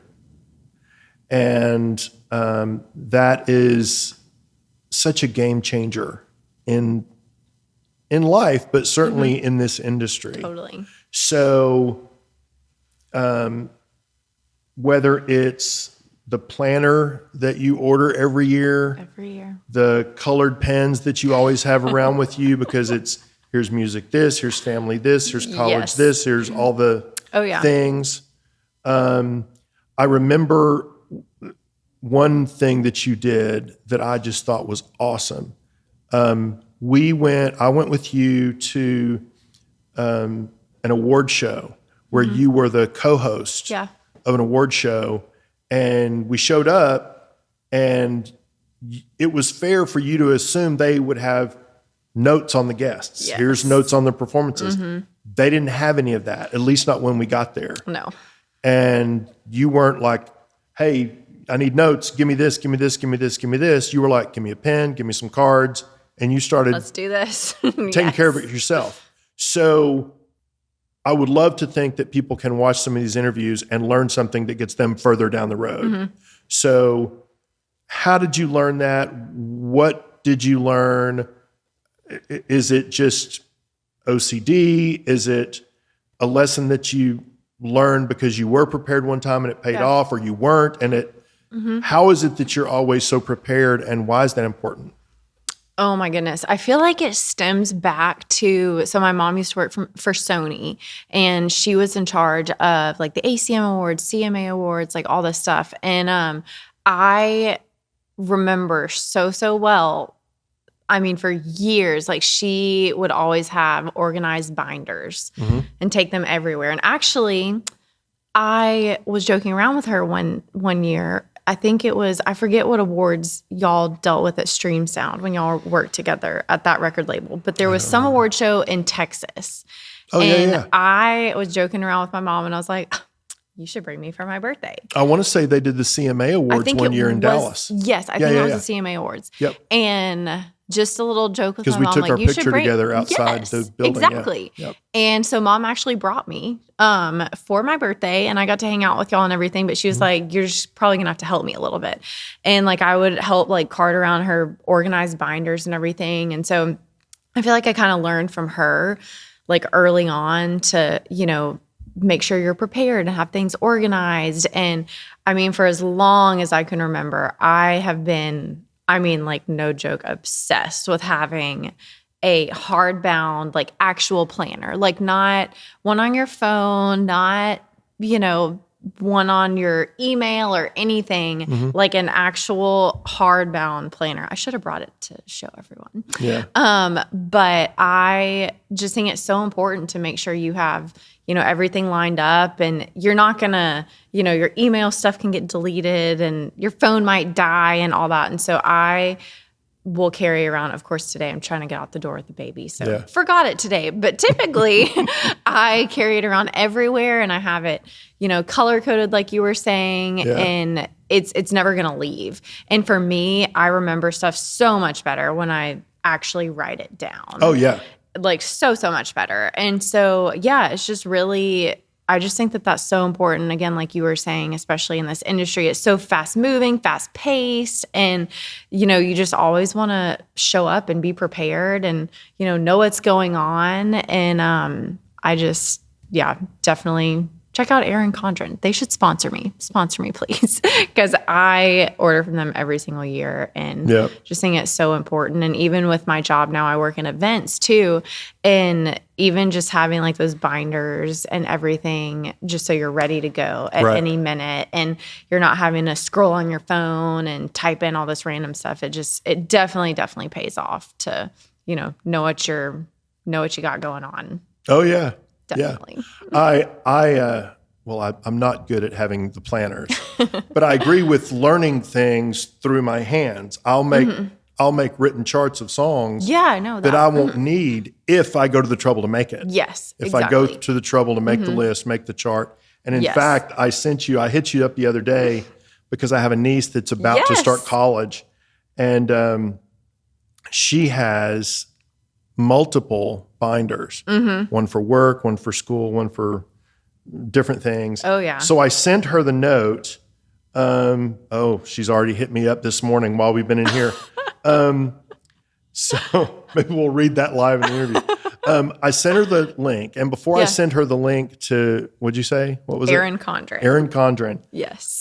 and that is such a game changer in life, but certainly in this industry. Totally. So, whether it's the planner that you order every year, the colored pens that you always have around with you, because it's here's music this, here's family this, here's college this, here's all the things. I remember one thing that you did that I just thought was awesome. I went with you to an award show where you were the co-host of an award show, and we showed up, and it was fair for you to assume they would have notes on the guests. Yes. Here's notes on the performances. They didn't have any of that, at least not when we got there. No. And you weren't like, hey, I need notes. Give me this, give me this, give me this, give me this. You were like, give me a pen, give me some cards. And you started Let's do this. taking care of it yourself. So I would love to think that people can watch some of these interviews and learn something that gets them further down the road. So how did you learn that? What did you learn? Is it just OCD? Is it a lesson that you learned because you were prepared one time and it paid off, or you weren't? And how is it that you're always so prepared, and why is that important? Oh my goodness. I feel like it stems back to, so my mom used to work for Sony, and she was in charge of like the ACM awards, CMA awards, like all this stuff. And I remember so well, I mean, for years, like she would always have organized binders and take them everywhere. And actually, I was joking around with her one year. I think it was, I forget what awards y'all dealt with at Stream Sound when y'all worked together at that record label, but there was some award show in Texas. I was joking around with my mom, and I was like, you should bring me for my birthday. I want to say they did the CMA Awards one year in Dallas. Yes, I think it was the CMA Awards. Yep. And just a little joke with my Because we mom. took like, our you should picture bring together outside Yes, the building. yeah. Exactly. Yep. And so mom actually brought me for my birthday, and I got to hang out with y'all and everything. But she was like, "You're just probably gonna have to help me a little bit," and like I would help like cart around her organized binders and everything. And so I feel like I kind of learned from her like early on to make sure you're prepared and have things organized. And I mean, for as long as I can remember, I have been, like no joke, obsessed with having a hardbound, like actual planner, like not one on your phone, not, one on your email or anything, like an actual hardbound planner. I should have brought it to show everyone. Yeah. But I just think it's so important to make sure you have, everything lined up, and you're not gonna, your email stuff can get deleted and your phone might die and all that. And so I will carry around, of course, today I'm trying to get out the door with the baby, so forgot it today. But typically I carry it around everywhere, and I have it, color coded like you were saying, and it's never gonna leave. And for me, I remember stuff so much better when I actually write it down. Oh yeah. Like so much better. And so, yeah, it's just really, I just think that that's so important. Again, like you were saying, especially in this industry, it's so fast moving, fast paced. And, you just always want to show up and be prepared and, know what's going on. And I just, definitely check out Erin Condren. They should sponsor me. Sponsor me, please. Because I order from them every single year, and just think it's so important. And even with my job now, I work in events too. And even just having like those binders and everything, just so you're ready to go at any minute, and you're not having to scroll on your phone and type in all this random stuff. It definitely pays off to, know what you got going on. Oh yeah. Definitely. Yeah. I'm not good at having the planners, but I agree with learning things through my hands. I'll make written charts of songs. Yeah, I know that I won't need if I go to the trouble to make it. Yes, if I go to the trouble to make the list, make the chart. And in fact, I hit you up the other day because I have a niece that's about to start college, and she has multiple binders, one for work, one for school, one for different things. Oh, yeah. So I sent her the note. She's already hit me up this morning while we've been in here. So maybe we'll read that live in the interview. I sent her the link. And before I sent her the link to, what'd you say? What was Erin it? Condren. Erin Condren. Yes.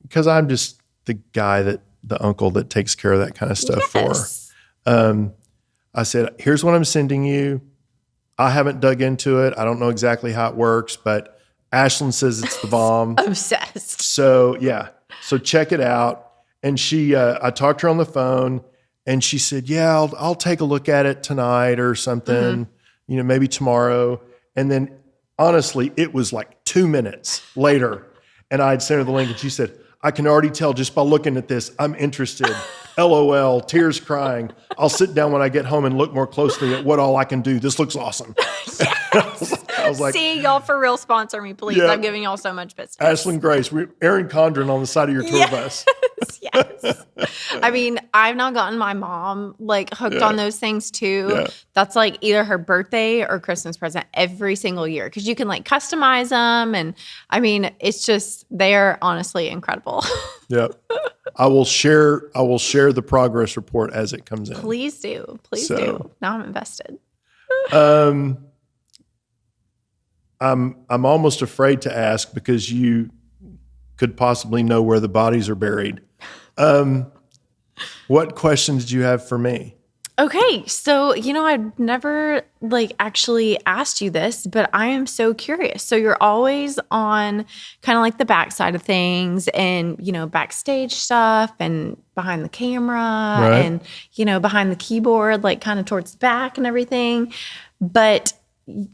Because I'm just the guy the uncle that takes care of that kind of stuff for her. I said, here's what I'm sending you. I haven't dug into it. I don't know exactly how it works, but Ashlyn says it's the bomb. Obsessed. So so check it out. And I talked to her on the phone, and she said, I'll take a look at it tonight or something, maybe tomorrow. And then honestly, it was like 2 minutes later, and I'd sent her the link, and she said, I can already tell just by looking at this, I'm interested. LOL, tears crying. I'll sit down when I get home and look more closely at what all I can do. This looks awesome. Yes. I was like, see, y'all for real sponsor me, please. Yeah. I'm giving y'all so much business. Ashlyn Grayce, Erin Condren on the side of your tour bus. Yes. I mean, I've now gotten my mom like hooked on those things too. Yeah. That's like either her birthday or Christmas present every single year, because you can like customize them. And I mean, it's just, they're honestly incredible. Yeah. I will share the progress report as it comes in. Please do. Please do. Now I'm invested. I'm almost afraid to ask because you could possibly know where the bodies are buried. What questions do you have for me? Okay, so I've never like actually asked you this, but I am so curious. So you're always on kind of like the backside of things, and backstage stuff, and behind the camera, and behind the keyboard, like kind of towards the back and everything. But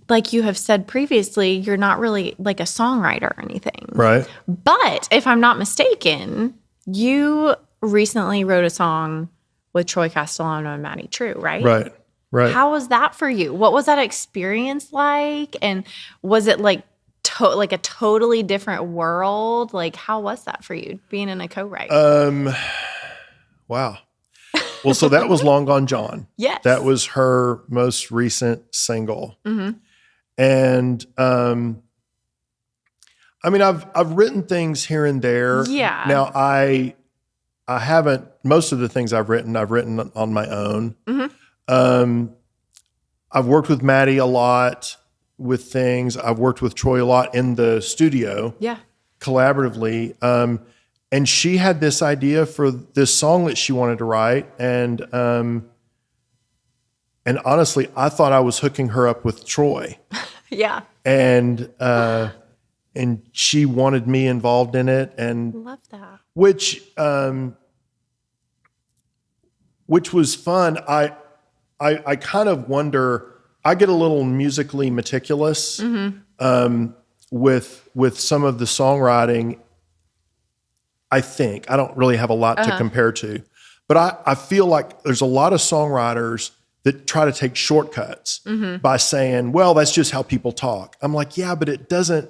like you have said previously, you're not really like a songwriter or anything, Right. But if I'm not mistaken, you recently wrote a song with Troy Castellano and Maddie True, right? Right. How was that for you? What was that experience like? And was it like like a totally different world? Like, how was that for you being in a co-write? Wow. Well, so that was Long Gone John. Yes. That was her most recent single. Mm-hmm. And I mean, I've written things here and there. Yeah. Now I haven't. Most of the things I've written on my own. Mm-hmm. I've worked with Maddie a lot with things. I've worked with Troy a lot in the studio. Yeah. Collaboratively. And she had this idea for this song that she wanted to write, and honestly, I thought I was hooking her up with Troy. Yeah. And she wanted me involved in it, and Love that. which was fun. I kind of wonder. I get a little musically meticulous with some of the songwriting. I think I don't really have a lot to compare to, but I feel like there's a lot of songwriters that try to take shortcuts by saying, well, that's just how people talk. I'm like, yeah, but it doesn't,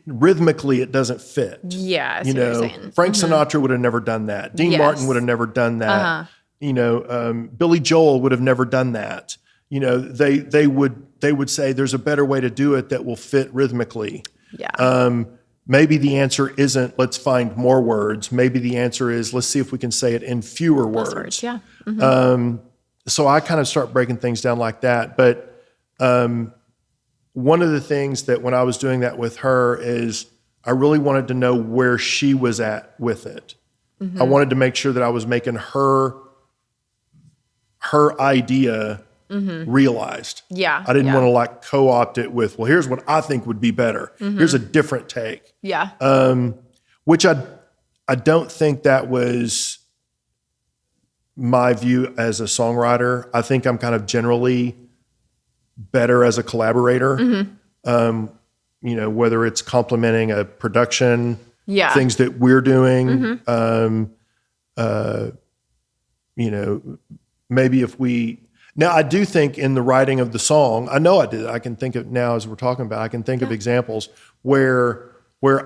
rhythmically, it doesn't fit. Yeah. I see You what you're know, saying. Frank Sinatra would have never done that. Dean Yes. Martin would have never done that. You know, Billy Joel would have never done that. You know, they would say there's a better way to do it that will fit rhythmically. Yeah. Maybe the answer isn't let's find more words. Maybe the answer is let's see if we can say it in fewer Less words. Yeah. So I kind of start breaking things down like that. But one of the things that when I was doing that with her is I really wanted to know where she was at with it. I wanted to make sure that I was making her idea realized. Yeah. I didn't want to like co-opt it with, well, here's what I think would be better. Here's a different take. Yeah. Which I don't think that was my view as a songwriter. I think I'm kind of generally better as a collaborator. You know, whether it's complementing a production, things that we're doing, you know, maybe if now I do think in the writing of the song, I know I did. I can think of now as we're talking about, I can think of examples where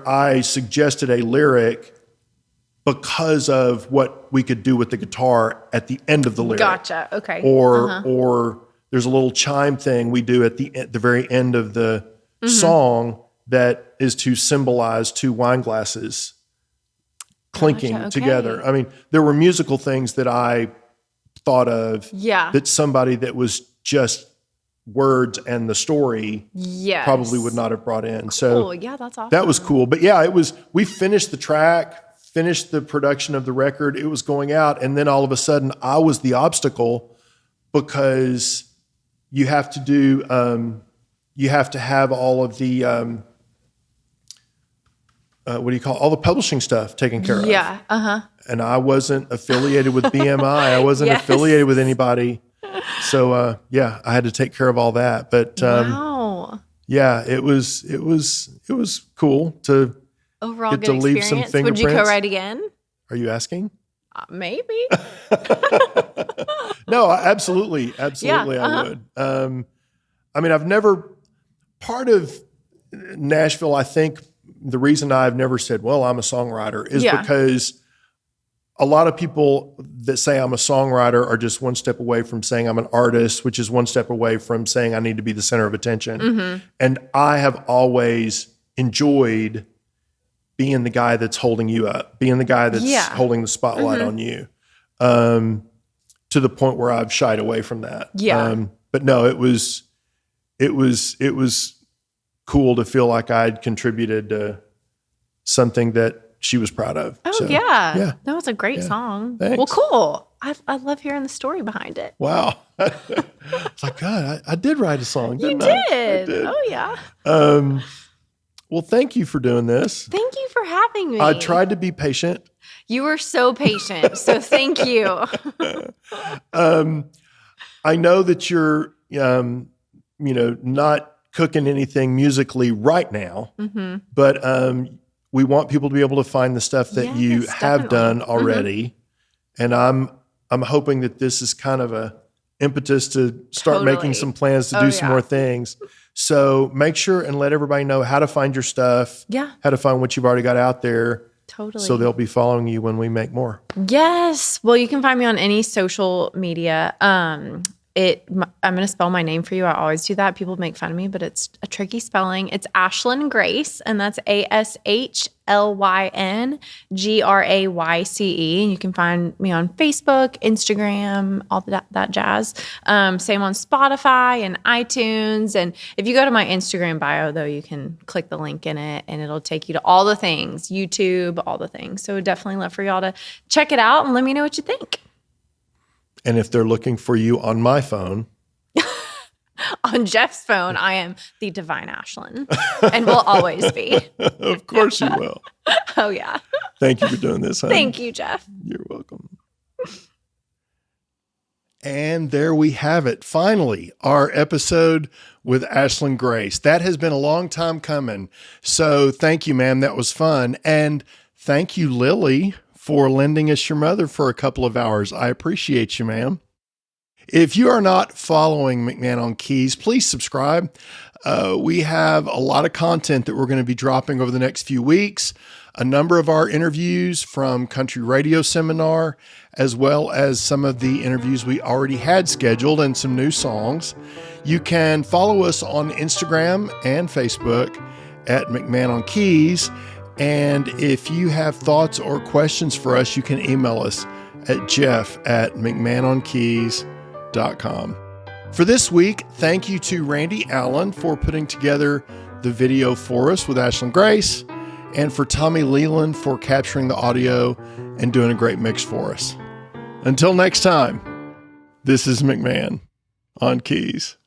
I suggested a lyric because of what we could do with the guitar at the end of the lyric. Gotcha. Okay. Or there's a little chime thing we do at the very end of the song that is to symbolize two wine glasses clinking Gotcha, okay. together. I mean, there were musical things that I thought of Yeah. that somebody that was just words and the story Yes. probably would not have brought in. So Cool. Yeah, that's awesome. that was cool. But yeah, we finished the track, finished the production of the record. It was going out. And then all of a sudden I was the obstacle because you have to do, you have to have all of the, what do you call it? All the publishing stuff taken care of. Yeah. And I wasn't affiliated with BMI. I wasn't Yes. affiliated with anybody. So yeah, I had to take care of all that. But Wow. yeah, it was cool to Overall get good to leave experience. some Would you fingerprints. co-write again? Are you asking? Maybe. No, absolutely. Absolutely, I would. I mean, I've never, part of Nashville, I think the reason I've never said, well, I'm a songwriter is because a lot of people that say I'm a songwriter are just one step away from saying I'm an artist, which is one step away from saying I need to be the center of attention. And I have always enjoyed being the guy that's holding you up, being the guy that's holding the spotlight on you, to the point where I've shied away from that. But no, it was cool to feel like I'd contributed to something that she was proud of. Oh, So, yeah. That was a great song. Thanks. Well, cool. I love hearing the story behind it. Wow. It's like, God, I did write a song, You didn't I? did. I did. Oh, yeah. Well, thank you for doing this. Thank you for having me. I tried to be patient. You were so patient. So thank you. I know that you're, not cooking anything musically right now, but we want people to be able to find the stuff that you Yes, have done definitely. already. And I'm hoping that this is kind of a impetus to start making Totally. some plans to Oh, do some yeah. more things. So make sure and let everybody know how to find your stuff, Yeah. how to find what you've already got out there. Totally. So they'll be following you when we make more. Yes. Well, you can find me on any social media. I'm going to spell my name for you. I always do that. People make fun of me, but it's a tricky spelling. It's Ashlyn Grayce, and that's ASHLYN GRAYCE. And you can find me on Facebook, Instagram, all that jazz. Same on Spotify and iTunes. And if you go to my Instagram bio, though, you can click the link in it, and it'll take you to all the things, YouTube, all the things. So definitely love for y'all to check it out and let me know what you think. And if they're looking for you on my phone, on Jeff's phone, I am the divine Ashlyn, and will always be. of course you will. Oh, yeah. Thank you for doing this, honey. Thank you, Jeff. You're welcome. And there we have it. Finally, our episode with Ashlyn Grayce. That has been a long time coming. So thank you, ma'am. That was fun. And thank you, Lily, for lending us your mother for a couple of hours. I appreciate you, ma'am. If you are not following McMahon on Keys, please subscribe. We have a lot of content that we're going to be dropping over the next few weeks. A number of our interviews from Country Radio Seminar, as well as some of the interviews we already had scheduled and some new songs. You can follow us on Instagram and Facebook at McMahon on Keys. And if you have thoughts or questions for us, you can email us at jeff@mcmahononkeys.com. For this week, thank you to Randy Allen for putting together the video for us with Ashlyn Grayce, and for Tommy Leland for capturing the audio and doing a great mix for us. Until next time, this is McMahon on Keys.